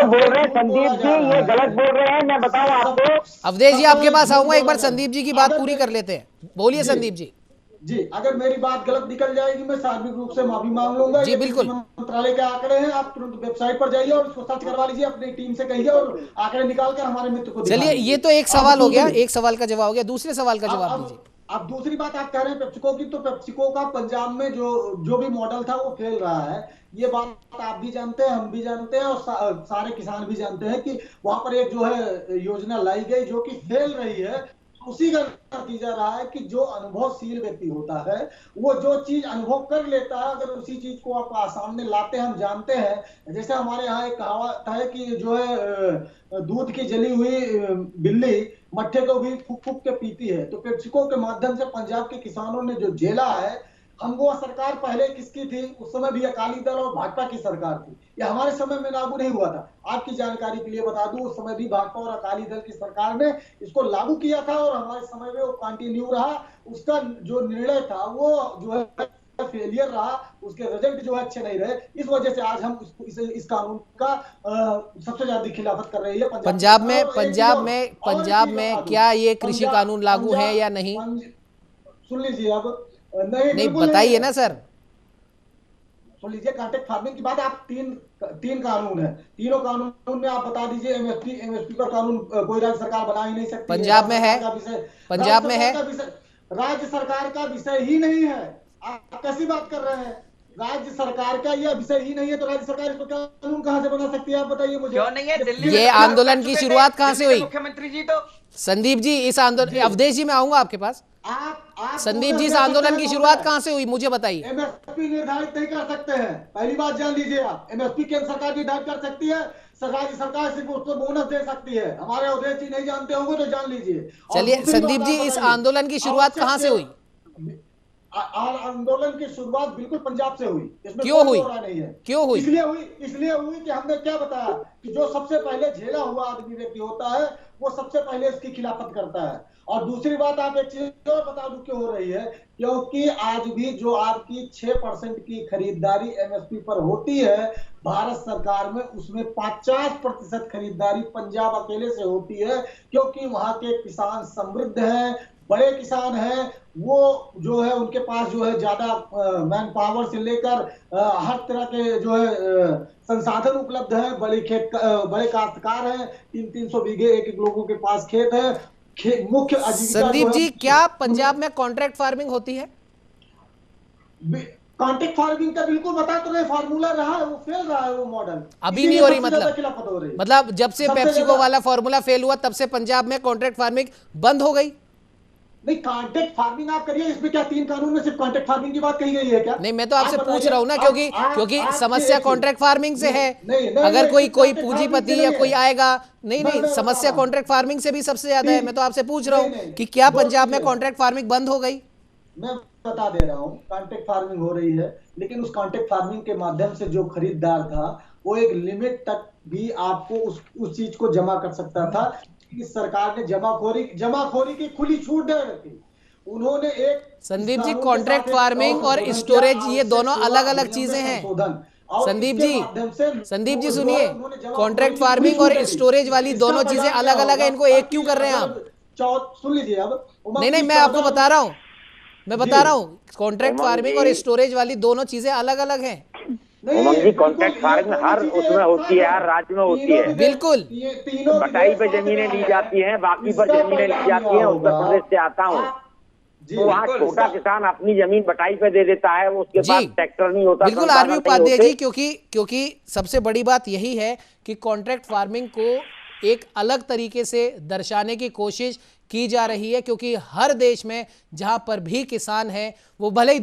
बोल रहे हैं संदीप जी ये गलत बोल रहे हैं। मैं बताऊं आपको, अवधेश जी आपके पास आऊंगा, एक बार संदीप जी की बात पूरी कर लेते हैं। बोलिए संदीप जी। जी, अगर मेरी बात गलत निकल जाएगी मैं सार्वजनिक रूप से माफी मांग लूंगा। जी बिल्कुल। मंत्रालय के आंकड़े हैं, आप तुरंत वेबसाइट पर जाइए और उसको सर्च करवा लीजिए, अपनी टीम से कहिए और आंकड़े निकाल कर हमारे मित्र को। चलिए, ये तो एक सवाल हो गया, एक सवाल का जवाब हो गया, दूसरे सवाल का जवाब दीजिए। अब दूसरी बात आप कह रहे हैं पेप्सिको की, तो पेप्सिको का पंजाब में जो भी मॉडल था वो फेल रहा है। ये बात आप भी जानते हैं, हम भी जानते हैं और सारे किसान भी जानते हैं कि वहां पर एक जो है योजना लाई गई जो कि फेल रही है। उसी का नतीजा रहा है कि जो अनुभवशील व्यक्ति होता है वो जो चीज अनुभव कर लेता है, अगर उसी चीज को आप सामने लाते हैं, हम जानते हैं। जैसे हमारे यहाँ एक कहावत है कि जो है दूध की जली हुई बिल्ली मट्ठे को भी फूक फूक के पीती है। तो पेप्सिको के माध्यम से पंजाब के किसानों ने जो झेला है, हम वो सरकार पहले किसकी थी? उस समय भी अकाली दल और भाजपा की सरकार थी। ये हमारे समय में लागू नहीं हुआ था। आपकी जानकारी के लिए बता दूं, उस समय भी भाजपा और अकाली दल की सरकार ने इसको लागू किया था और हमारे समय में वो कंटिन्यू रहा। उसका जो निर्णय था वो जो है फेलियर रहा, उसके रिजल्ट जो है अच्छे नहीं रहे। इस वजह से आज हम इस कानून का सबसे ज्यादा खिलाफत कर रही है पंजाब में क्या ये कृषि कानून लागू है या नहीं? सुन लीजिए, अब नहीं बताइए ना सर। सुन लीजिए, कॉन्ट्रैक्ट फार्मिंग की बात, आप तीन कानून है, तीनों कानून में आप बता दीजिए। एमएसपी पर कानून कोई राज्य सरकार बना ही नहीं सकती। पंजाब में है, पंजाब में है, राज्य सरकार का विषय ही नहीं है। आप कैसी बात कर रहे हैं? राज्य सरकार का यह विषय ही नहीं है तो राज्य सरकार इसको कानून कहां से बना सकती है? आप बताइए मुझे। क्यों नहीं है? दिल्ली ये आंदोलन की शुरुआत कहां से हुई? मुख्यमंत्री जी तो संदीप जी, इस आंदोलन, अवधेश जी मैं आऊंगा आपके पास। संदीप जी, इस आंदोलन की शुरुआत कहां से हुई मुझे बताइए। एमएसपी निर्धारित नहीं कर सकते हैं, पहली बात जान लीजिए आप। एमएसपी केंद्र सरकार निर्धारित कर सकती है, राज्य सरकार सिर्फ उसको बोनस दे सकती है। हमारे अवधेश जी नहीं जानते होंगे तो जान लीजिए। चलिए संदीप जी, इस आंदोलन की शुरुआत कहां से हुई? आंदोलन की शुरुआत बिल्कुल पंजाब से हुई, इसमें क्यों हुई? नहीं है। क्यों हुई? इसलिए हुई कि हमने क्या बताया कि जो सबसे पहले झेला हुआ आदमी व्यक्ति होता है वो सबसे पहले इसकी खिलाफत करता है। और दूसरी बात आप एक चीज और बता दूं क्यों हो रही है, क्योंकि आज भी जो आपकी 6% की खरीदारी एमएसपी पर होती है भारत सरकार में, उसमें 50% खरीदारी पंजाब अकेले से होती है, क्योंकि वहां के किसान समृद्ध हैं, बड़े किसान हैं, वो जो है उनके पास जो है ज्यादा मैन पावर से लेकर हर तरह के जो है संसाधन उपलब्ध है, बड़े काश्तकार हैं, 300 बीघे एक लोगों के पास खेत है, मुख्य आजीविका। संदीप जी, क्या पंजाब में कॉन्ट्रैक्ट फार्मिंग होती है? कॉन्ट्रैक्ट फार्मिंग का बिल्कुल बता तो रहे, फार्मूला रहा है, वो फेल रहा है, वो मॉडल अभी नहीं हो रही। मतलब जब से पेप्सिको वाला फार्मूला फेल हुआ तब से पंजाब में कॉन्ट्रैक्ट फार्मिंग बंद हो गई। नहीं, कॉन्ट्रैक्ट फार्मिंग आप करिए, इसमें क्या 3 कानून में सिर्फ कॉन्ट्रैक्ट फार्मिंग की बात कही गई है क्या? नहीं, मैं तो आपसे पूछ रहा हूं ना, क्योंकि समस्या कॉन्ट्रैक्ट फार्मिंग से है। अगर कोई पूंजीपति या कोई आएगा, नहीं, समस्या कॉन्ट्रैक्ट फार्मिंग से भी सबसे ज्यादा है। मैं तो आपसे पूछ रहा हूँ कि क्या पंजाब में कॉन्ट्रैक्ट फार्मिंग बंद हो गई? मैं बता दे रहा हूँ, कॉन्ट्रैक्ट फार्मिंग हो रही है, लेकिन उस कॉन्ट्रैक्ट फार्मिंग के माध्यम से जो खरीदार था वो एक लिमिट तक भी आपको उस चीज को जमा कर सकता था। कि सरकार ने जमाखोरी की खुली छूट दे रखी। उन्होंने एक संदीप जी, कॉन्ट्रैक्ट फार्मिंग और स्टोरेज ये दोनों अलग अलग चीजें हैं। संदीप जी सुनिए, कॉन्ट्रैक्ट फार्मिंग और स्टोरेज वाली दोनों चीजें अलग अलग है, इनको एक क्यों कर रहे हैं आप? सुन लीजिए अब। नहीं, मैं आपको बता रहा हूँ, कॉन्ट्रैक्ट फार्मिंग और स्टोरेज वाली दोनों चीजें अलग अलग हैं। उमंग जी, कॉन्ट्रैक्ट फार्मिंग हर उसमें होती है, हर राज्य में होती है। बिल्कुल, बटाई पे जमीनें ली जाती हैं, बाकी पर जमीनें ली जाती हैं। उत्तर प्रदेश से आता हूँ, तो वहाँ छोटा किसान अपनी जमीन बटाई पे दे देता है, उसके पास ट्रैक्टर नहीं होता। बिल्कुल आरबी उपाध्याय जी, क्योंकि सबसे बड़ी बात यही है कि कॉन्ट्रैक्ट फार्मिंग को एक अलग तरीके से दर्शाने की कोशिश की जा रही है, क्योंकि हर देश में जहां पर भी किसान है, वो भले ही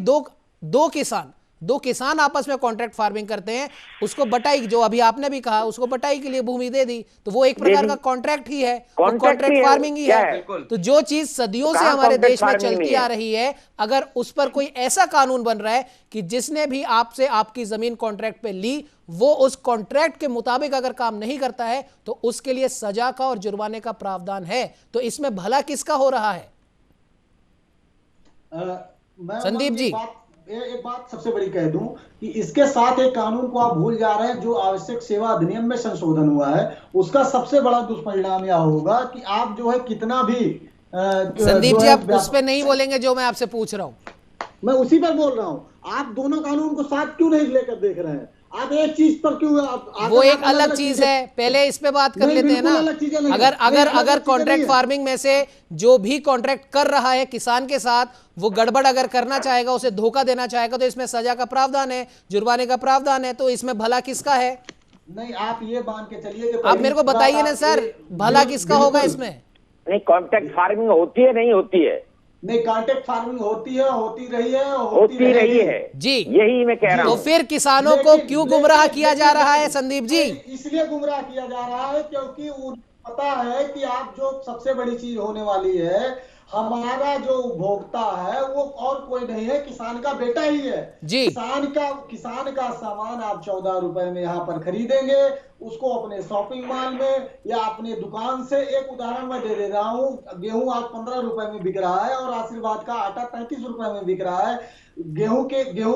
दो किसान आपस में कॉन्ट्रैक्ट फार्मिंग करते हैं, उसको बटाई, जो अभी आपने भी कहा, उसको बटाई के लिए भूमि दे दी, तो वो एक प्रकार का कॉन्ट्रैक्ट ही है, कॉन्ट्रैक्ट फार्मिंग ही है। तो जो चीज सदियों से हमारे देश में चलती आ रही है, अगर उस पर कोई ऐसा कानून बन रहा है कि जिसने भी आपसे आपकी जमीन कॉन्ट्रैक्ट पे ली, वो उस कॉन्ट्रैक्ट के मुताबिक अगर काम नहीं करता है तो उसके लिए सजा का और जुर्माने का प्रावधान है। तो इसमें भला किसका हो रहा है? संदीप जी, एक बात सबसे बड़ी कह दूं कि इसके साथ एक कानून को आप भूल जा रहे हैं, जो आवश्यक सेवा अधिनियम में संशोधन हुआ है, उसका सबसे बड़ा दुष्परिणाम यह होगा कि आप जो है कितना भी संदीप जी, आप उस पर नहीं बोलेंगे जो मैं आपसे पूछ रहा हूं। मैं उसी पर बोल रहा हूं। आप दोनों कानून को साथ क्यों नहीं लेकर देख रहे हैं? आप एक चीज पर क्यों? वो एक अलग चीज है, पहले इस पे बात कर लेते हैं ना। अगर कॉन्ट्रैक्ट फार्मिंग में से जो भी कॉन्ट्रैक्ट कर रहा है किसान के साथ, वो गड़बड़ अगर करना चाहेगा, उसे धोखा देना चाहेगा, तो इसमें सजा का प्रावधान है, जुर्माने का प्रावधान है। तो इसमें भला किसका है? नहीं, आप ये मान के चलिए कि आप मेरे को बताइए ना सर, भला किसका होगा इसमें? नहीं, कॉन्ट्रैक्ट फार्मिंग होती है, नहीं होती है? नहीं, कॉन्ट्रैक्ट फार्मिंग होती है, होती रही है जी, यही मैं कह रहा हूँ। तो फिर किसानों को क्यों गुमराह किया जा रहा है संदीप जी? इसलिए गुमराह किया जा रहा है क्योंकि पता है कि आप जो सबसे बड़ी चीज होने वाली है, हमारा जो उपभोक्ता है वो और कोई नहीं है, किसान का बेटा ही है जी। किसान का सामान आप 14 रुपए में यहाँ पर खरीदेंगे, उसको अपने शॉपिंग मॉल में या अपने दुकान से। एक उदाहरण मैं दे रहा हूँ, गेहूं आज 15 रुपए में बिक रहा है और आशीर्वाद का आटा 35 रुपए में बिक रहा है। गेहूं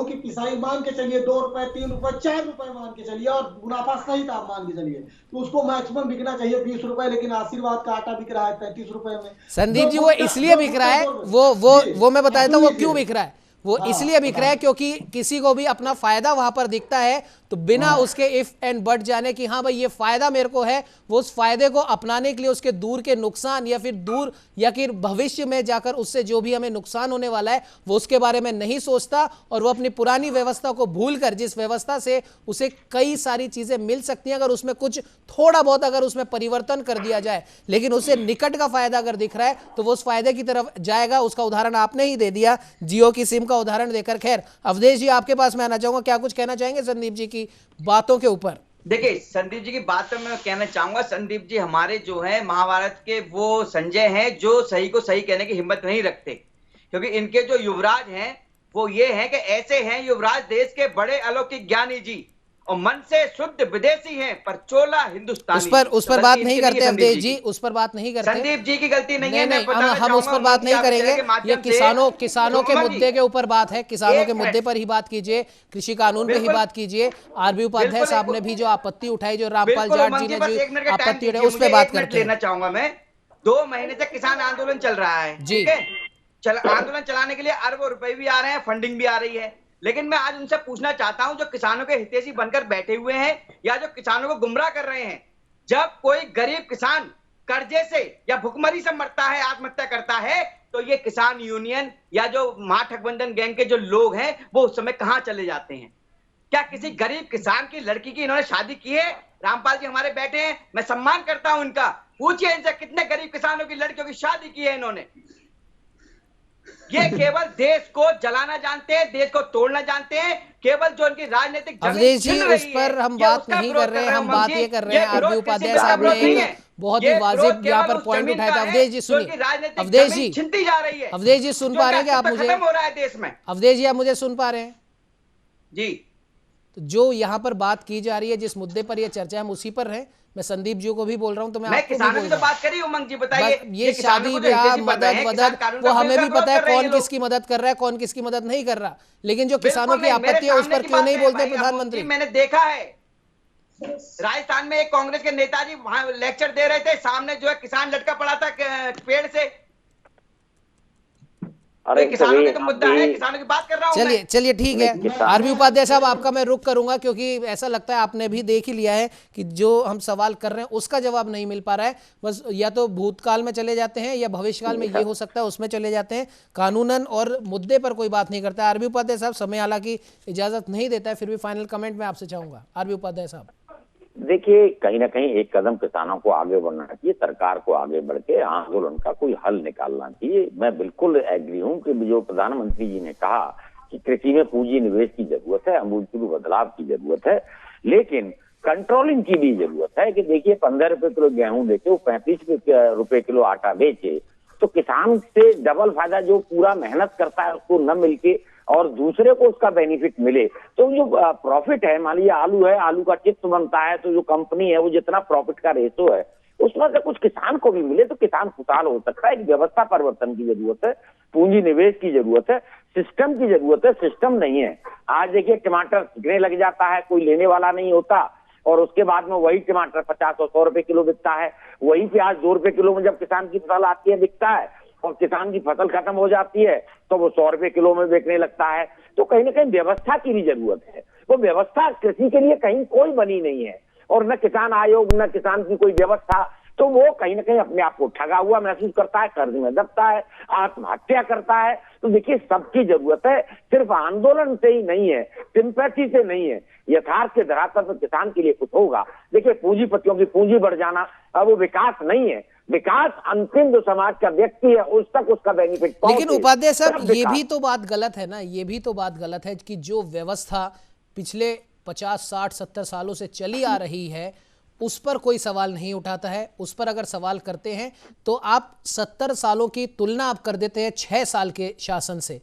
की पिसाई मान के चलिए 2 रुपए, 3 रुपए, 4 रुपए मान के चलिए, और मुनाफा सहित आप मान के चलिए, तो उसको मैक्सिमम बिकना चाहिए 20 रुपए, लेकिन आशीर्वाद का आटा बिक रहा है 35 रुपए में। संदीप जी, वो इसलिए बिक रहा है, वो मैं बता देता हूँ वो क्यों बिक रहा है। वो इसलिए बिक रहा है क्योंकि किसी को भी अपना फायदा वहां पर दिखता है, तो बिना उसके इफ एंड बट जाने कि हाँ भाई ये फायदा मेरे को है, वो उस फायदे को अपनाने के लिए उसके दूर के नुकसान या फिर भविष्य में जाकर उससे जो भी हमें नुकसान होने वाला है वो उसके बारे में नहीं सोचता, और वो अपनी पुरानी व्यवस्था को भूलकर, जिस व्यवस्था से उसे कई सारी चीजें मिल सकती हैं, अगर उसमें कुछ थोड़ा बहुत अगर उसमें परिवर्तन कर दिया जाए, लेकिन उसे निकट का फायदा अगर दिख रहा है तो वो उस फायदे की तरफ जाएगा। उसका उदाहरण आपने ही दे दिया, जियो की सिम का उदाहरण देकर। खैर अवधेश जी, आपके पास मैं आना चाहूंगा, क्या कुछ कहना चाहेंगे संदीप जी की बातों के ऊपर? देखिए, संदीप जी की बात पर मैं कहना चाहूंगा, संदीप जी हमारे जो है महाभारत के वो संजय हैं जो सही को सही कहने की हिम्मत नहीं रखते, क्योंकि इनके जो युवराज हैं वो ये है कि ऐसे हैं युवराज देश के बड़े अलौकिक ज्ञानी जी, और मन से शुद्ध विदेशी हैं पर चोला हिंदुस्तानी। उस पर बात नहीं करते अवधेश जी, उस पर बात नहीं करते। संदीप जी की गलती नहीं है। हम उस पर बात नहीं करेंगे। ये किसानों के मुद्दे के ऊपर बात है, किसानों के मुद्दे पर ही बात कीजिए, कृषि कानून पे ही बात कीजिए। आरबी उपाध्याय साहब ने भी जो आपत्ति उठाई, जो रामपाल जाट जी ने जो आपत्ति उठाई, उस पर बात करते हैं। लेना चाहूंगा मैं। 2 महीने से किसान आंदोलन चल रहा है जी, आंदोलन चलाने के लिए अरबों रुपए भी आ रहे हैं, फंडिंग भी आ रही है। लेकिन मैं आज उनसे पूछना चाहता हूं, जो किसानों के हितैषी बनकर बैठे हुए हैं या जो किसानों को गुमराह कर रहे हैं, जब कोई गरीब किसान कर्जे से या भुखमरी से मरता है, आत्महत्या करता है, तो ये किसान यूनियन या जो महागठबंधन गैंग के जो लोग हैं वो उस समय कहां चले जाते हैं? क्या किसी गरीब किसान की लड़की की इन्होंने शादी की है? रामपाल जी हमारे बैठे हैं, मैं सम्मान करता हूं इनका, पूछिए इनसे कितने गरीब किसानों की लड़कियों की शादी की है इन्होंने। ये केवल देश को जलाना जानते हैं, देश को तोड़ना जानते हैं, केवल जो उनकी राजनीतिक अवधेश जी उस पर हम बात नहीं कर रहे हैं, हम बात ये कर रहे हैं। आरबी उपाध्याय साहब ने एक बहुत ही वाजिब यहाँ पर पॉइंट उठाया था। अवधेश जी सुनिए, अवधेश जी छिनती जा रही है। अवधेश जी सुन पा रहे हैं क्या आप मुझे? खत्म हो रहा है देश में। अवधेश जी आप मुझे सुन पा रहे हैं जी? तो जो यहाँ पर बात की जा रही है, जिस मुद्दे पर यह चर्चा है, हम उसी पर हैं। मैं संदीप जी को भी बोल रहा हूं, तो मैं आपको भी बोल रहा हूं। बात करी उमंग जी, बताइए ये शादी ब्याह मदद वो हमें भी पता है कौन किसकी मदद कर रहा है, कौन किसकी मदद नहीं कर रहा, लेकिन जो किसानों की आपत्ति है उस पर क्यों नहीं बोलते प्रधानमंत्री? मैंने देखा है राजस्थान में एक कांग्रेस के नेताजी वहां लेक्चर दे रहे थे, सामने जो है किसान लटका पड़ा था पेड़ से। अरे किसानों का मुद्दा है, किसानों की बात कर रहा हूं। चलिए ठीक है। आरबी उपाध्याय साहब आपका मैं रुक करूंगा, क्योंकि ऐसा लगता है आपने भी देख ही लिया है कि जो हम सवाल कर रहे हैं उसका जवाब नहीं मिल पा रहा है। बस या तो भूतकाल में चले जाते हैं या भविष्यकाल में ये हो सकता है उसमें चले जाते हैं, कानूनन और मुद्दे पर कोई बात नहीं करता है। आरबी उपाध्याय साहब समय हालांकि इजाजत नहीं देता है, फिर भी फाइनल कमेंट में आपसे चाहूंगा। आरबी उपाध्याय साहब देखिए, कहीं ना कहीं एक कदम किसानों को आगे बढ़ना चाहिए, सरकार को आगे बढ़ के आंदोलन का कोई हल निकालना चाहिए। मैं बिल्कुल एग्री हूं कि जो प्रधानमंत्री जी ने कहा कि कृषि में पूंजी निवेश की जरूरत है, अमूलचूल बदलाव की जरूरत है, लेकिन कंट्रोलिंग की भी जरूरत है। कि देखिए 15 रुपए किलो गेहूं बेचे, वो 35 रुपए किलो आटा बेचे, तो किसान से डबल फायदा जो पूरा मेहनत करता है उसको न मिलके और दूसरे को उसका बेनिफिट मिले, तो जो प्रॉफिट है, मान लीजिए आलू है, आलू का चिप्स बनता है, तो जो कंपनी है वो जितना प्रॉफिट का रेशो है उसमें से कुछ किसान को भी मिले तो किसान खुशहाल हो सकता है। एक व्यवस्था परिवर्तन की जरूरत है, पूंजी निवेश की जरूरत है, सिस्टम की जरूरत है। सिस्टम नहीं है। आज देखिए टमाटर बिकने लग जाता है, कोई लेने वाला नहीं होता, और उसके बाद में वही टमाटर 50 और 100 रुपए किलो बिकता है। वही प्याज 2 रुपए किलो में जब किसान की फसल आती है बिकता है, और किसान की फसल खत्म हो जाती है तो वो 100 रुपए किलो में बेचने लगता है। तो कहीं ना कहीं व्यवस्था की भी जरूरत है। वो व्यवस्था कृषि के लिए कहीं कोई बनी नहीं है, और न किसान आयोग न किसान की कोई व्यवस्था, तो वो कहीं ना कहीं अपने आप को ठगा हुआ महसूस करता है, कर्ज में दबता है, आत्महत्या करता है। तो देखिए सबकी जरूरत है, सिर्फ आंदोलन से ही नहीं है, सिंपैथी से नहीं है, यथार्थ के धरातल पर किसान के लिए कुछ होगा। देखिए पूंजीपतियों की पूंजी बढ़ जाना अब वो विकास नहीं है। विकास अंतिम जो समाज का व्यक्ति है उस तक उसका बेनिफिट पहुंचे। लेकिन उपाध्याय साहब ये भी तो बात गलत है ना, ये भी तो बात गलत है कि जो व्यवस्था पिछले 50, 60, 70 सालों से चली आ रही है उस पर कोई सवाल नहीं उठाता है। उस पर अगर सवाल करते हैं तो आप 70 सालों की तुलना आप कर देते हैं 6 साल के शासन से,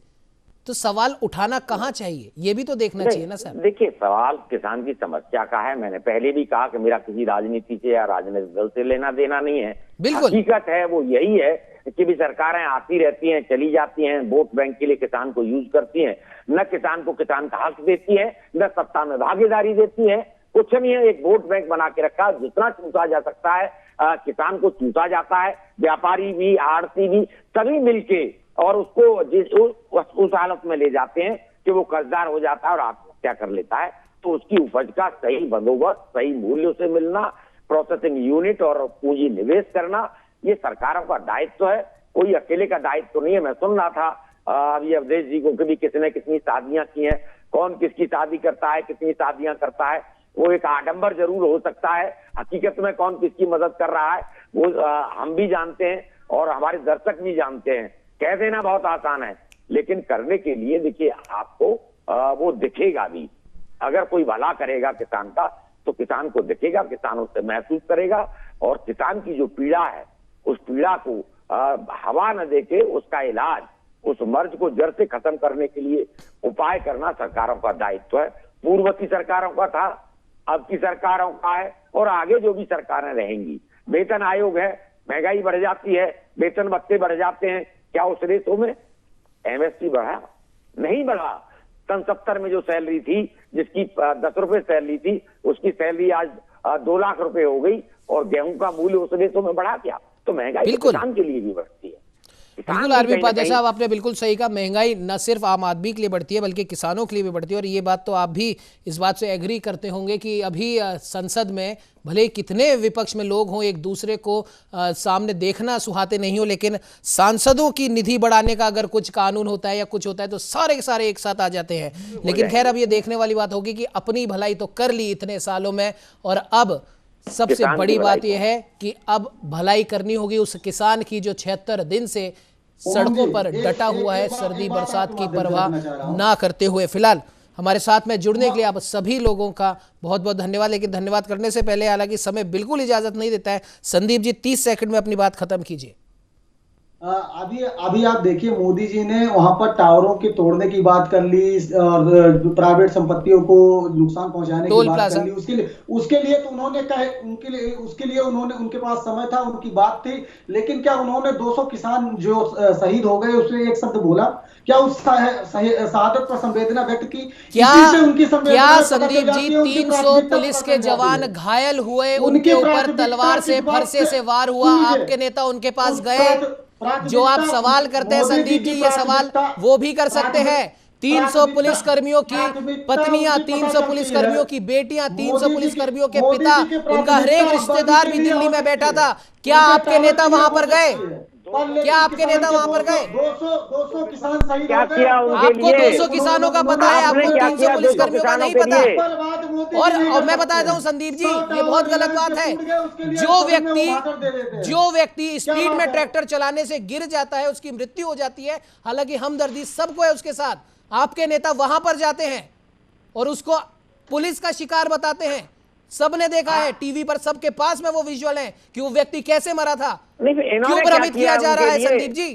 तो सवाल उठाना कहाँ चाहिए, ये भी तो देखना चाहिए ना सर। देखिए सवाल किसान की समस्या का है। मैंने पहले भी कहा कि मेरा किसी राजनीति से या राजनीतिक दल से लेना देना नहीं है। बिल्कुल हकीकत है वो यही है कि भी सरकारें आती रहती हैं, चली जाती हैं, वोट बैंक के लिए किसान को यूज करती हैं, न किसान को किसान का हक देती है, न सत्ता में भागीदारी देती है, कुछ नहीं है। एक वोट बैंक बना के रखा, जितना चूसा जा सकता है किसान को चूसा जाता है। व्यापारी भी, आड़ती भी, सभी मिलके और उसको उस हालत में ले जाते हैं कि वो कर्जदार हो जाता है और आत्महत्या कर लेता है। तो उसकी उपज का सही बंदोबस्त, सही मूल्य से मिलना, प्रोसेसिंग यूनिट और पूंजी निवेश करना, ये सरकारों का दायित्व है, कोई अकेले का दायित्व नहीं है। मैं सुन रहा था अभी अवधेश जी को भी किसने कितनी शादियां की हैं, कौन किसकी शादी करता है, कितनी शादियां करता है, वो एक आडंबर जरूर हो सकता है, हकीकत में कौन किसकी मदद कर रहा है वो हम भी जानते हैं और हमारे दर्शक भी जानते हैं। कह देना बहुत आसान है, लेकिन करने के लिए देखिए आपको वो दिखेगा भी। अगर कोई भला करेगा किसान का तो किसान को दिखेगा, किसान उससे महसूस करेगा, और किसान की जो पीड़ा है उस पीड़ा को हवा न देके उसका इलाज उस मर्ज को जड़ से खत्म करने के लिए उपाय करना सरकारों का दायित्व है। पूर्ववर्ती सरकारों का था, अब की सरकारों का है और आगे जो भी सरकारें रहेंगी। वेतन आयोग है, महंगाई बढ़ जाती है, वेतन भत्ते बढ़ जाते हैं। क्या उस रेशो में एमएसपी बढ़ा? नहीं बढ़ा। सन 70 में जो सैलरी थी, जिसकी 10 रुपए सैलरी थी, उसकी सैलरी आज 2 लाख रुपए हो गई और गेहूं का मूल्य उस रेशो में बढ़ा क्या? तो महंगाई किसान के लिए भी बढ़ती है। बिल्कुल आरबी उपाध्याय साहब, आपने बिल्कुल सही कहा। महंगाई न सिर्फ आम आदमी के लिए बढ़ती है बल्कि किसानों के लिए भी बढ़ती है। और ये बात तो आप भी इस बात से एग्री करते होंगे कि अभी संसद में भले कितने विपक्ष में लोग हों, एक दूसरे को सामने देखना सुहाते नहीं हो, लेकिन सांसदों की निधि बढ़ाने का अगर कुछ कानून होता है या कुछ होता है तो सारे के सारे एक साथ आ जाते हैं। लेकिन खैर, अब ये देखने वाली बात होगी कि अपनी भलाई तो कर ली इतने सालों में, और अब सबसे बड़ी बात यह है कि अब भलाई करनी होगी उस किसान की जो 76 दिन से सड़कों पर डटा हुआ है, सर्दी बरसात की परवाह ना करते हुए। फिलहाल हमारे साथ में जुड़ने के लिए आप सभी लोगों का बहुत बहुत धन्यवाद। लेकिन धन्यवाद करने से पहले, हालांकि समय बिल्कुल इजाजत नहीं देता है, संदीप जी 30 सेकंड में अपनी बात खत्म कीजिए। अभी आप देखिए, मोदी जी ने वहां पर टावरों के तोड़ने की बात कर ली और प्राइवेट संपत्तियों को नुकसान पहुंचाने की बात कर ली। उसके लिए तो उन्होंने कहे, उसके लिए उन्होंने, उनके पास समय था, उनकी बात थी। लेकिन क्या उन्होंने 200 किसान जो शहीद हो गए उसने एक शब्द बोला? क्या उस शहादत पर संवेदना व्यक्त की? क्या संदीप जी 300 पुलिस के जवान घायल हुए, उनके ऊपर तलवार से, फरसे से वार हुआ, आपके नेता उनके पास गए? जो आप सवाल करते हैं संदीप जी, ये सवाल वो भी कर सकते हैं। 300 पुलिस कर्मियों की पत्नियां, 300 पुलिस कर्मियों की बेटियां, 300 पुलिस कर्मियों के पिता, उनका हर एक रिश्तेदार भी दिल्ली में बैठा था। क्या आपके नेता वहां पर गए? क्या आपके नेता वहां पर गए? 200 किसान शहीद क्या किया उनके आपको लिए? 200 किसानों का पता है, आपको 300 पुलिस कर्मियों का नहीं पता। और मैं बताता हूं संदीप जी, ये बहुत गलत बात है। जो व्यक्ति स्पीड में ट्रैक्टर चलाने से गिर जाता है, उसकी मृत्यु हो जाती है, हालांकि हमदर्दी सबको है उसके साथ। आपके नेता वहां पर जाते हैं और उसको पुलिस का शिकार बताते हैं। सबने देखा है टीवी पर, सबके पास में वो विजुअल है कि वो व्यक्ति कैसे मरा था। क्यों भ्रमित किया जा रहा है संदीप जी?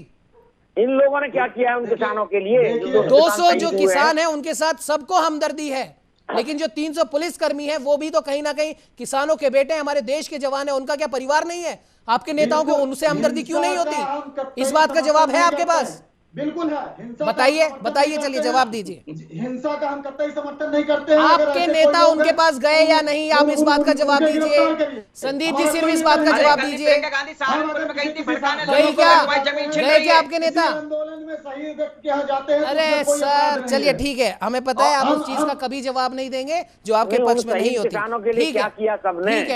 इन लोगों ने क्या किया है उन किसानों के लिए? 200 जो किसान हैं उनके साथ सबको हमदर्दी है, लेकिन जो 300 पुलिस कर्मी हैं वो भी तो कहीं ना कहीं किसानों के बेटे, हमारे देश के जवान हैं। उनका क्या परिवार नहीं है? आपके नेताओं को उनसे हमदर्दी क्यों नहीं होती? इस बात का जवाब है आपके पास? बिल्कुल है। बताइए, चलिए जवाब दीजिए। हिंसा का हम कतई समर्थन नहीं करते हैं। आपके नेता उनके पास गए या नहीं, आप इस बात का जवाब दीजिए। संदीप जी सिर्फ इस बात का जवाब दीजिए, गए क्या आपके नेता? आंदोलन में शहीद व्यक्त किया जाते हैं। अरे सर, चलिए ठीक है, हमें पता है आप उस चीज का कभी जवाब नहीं देंगे जो आपके पक्ष में नहीं होती।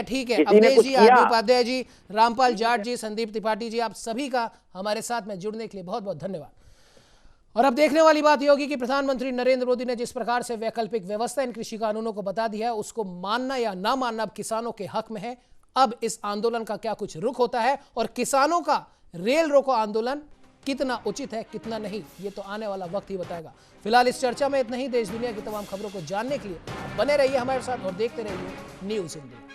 ठीक है। अवधेश जी, आरबी उपाध्याय जी, रामपाल जाट जी, संदीप त्रिपाठी जी, आप सभी का हमारे साथ में जुड़ने के लिए बहुत बहुत धन्यवाद। और अब देखने वाली बात यह होगी कि प्रधानमंत्री नरेंद्र मोदी ने जिस प्रकार से वैकल्पिक व्यवस्था इन कृषि कानूनों को बता दिया है, उसको मानना या ना मानना अब किसानों के हक में है। अब इस आंदोलन का क्या कुछ रुख होता है और किसानों का रेल रोको आंदोलन कितना उचित है, कितना नहीं, ये तो आने वाला वक्त ही बताएगा। फिलहाल इस चर्चा में इतना ही। देश दुनिया की तमाम खबरों को जानने के लिए बने रहिए हमारे साथ और देखते रहिए न्यूज़ इंडिया।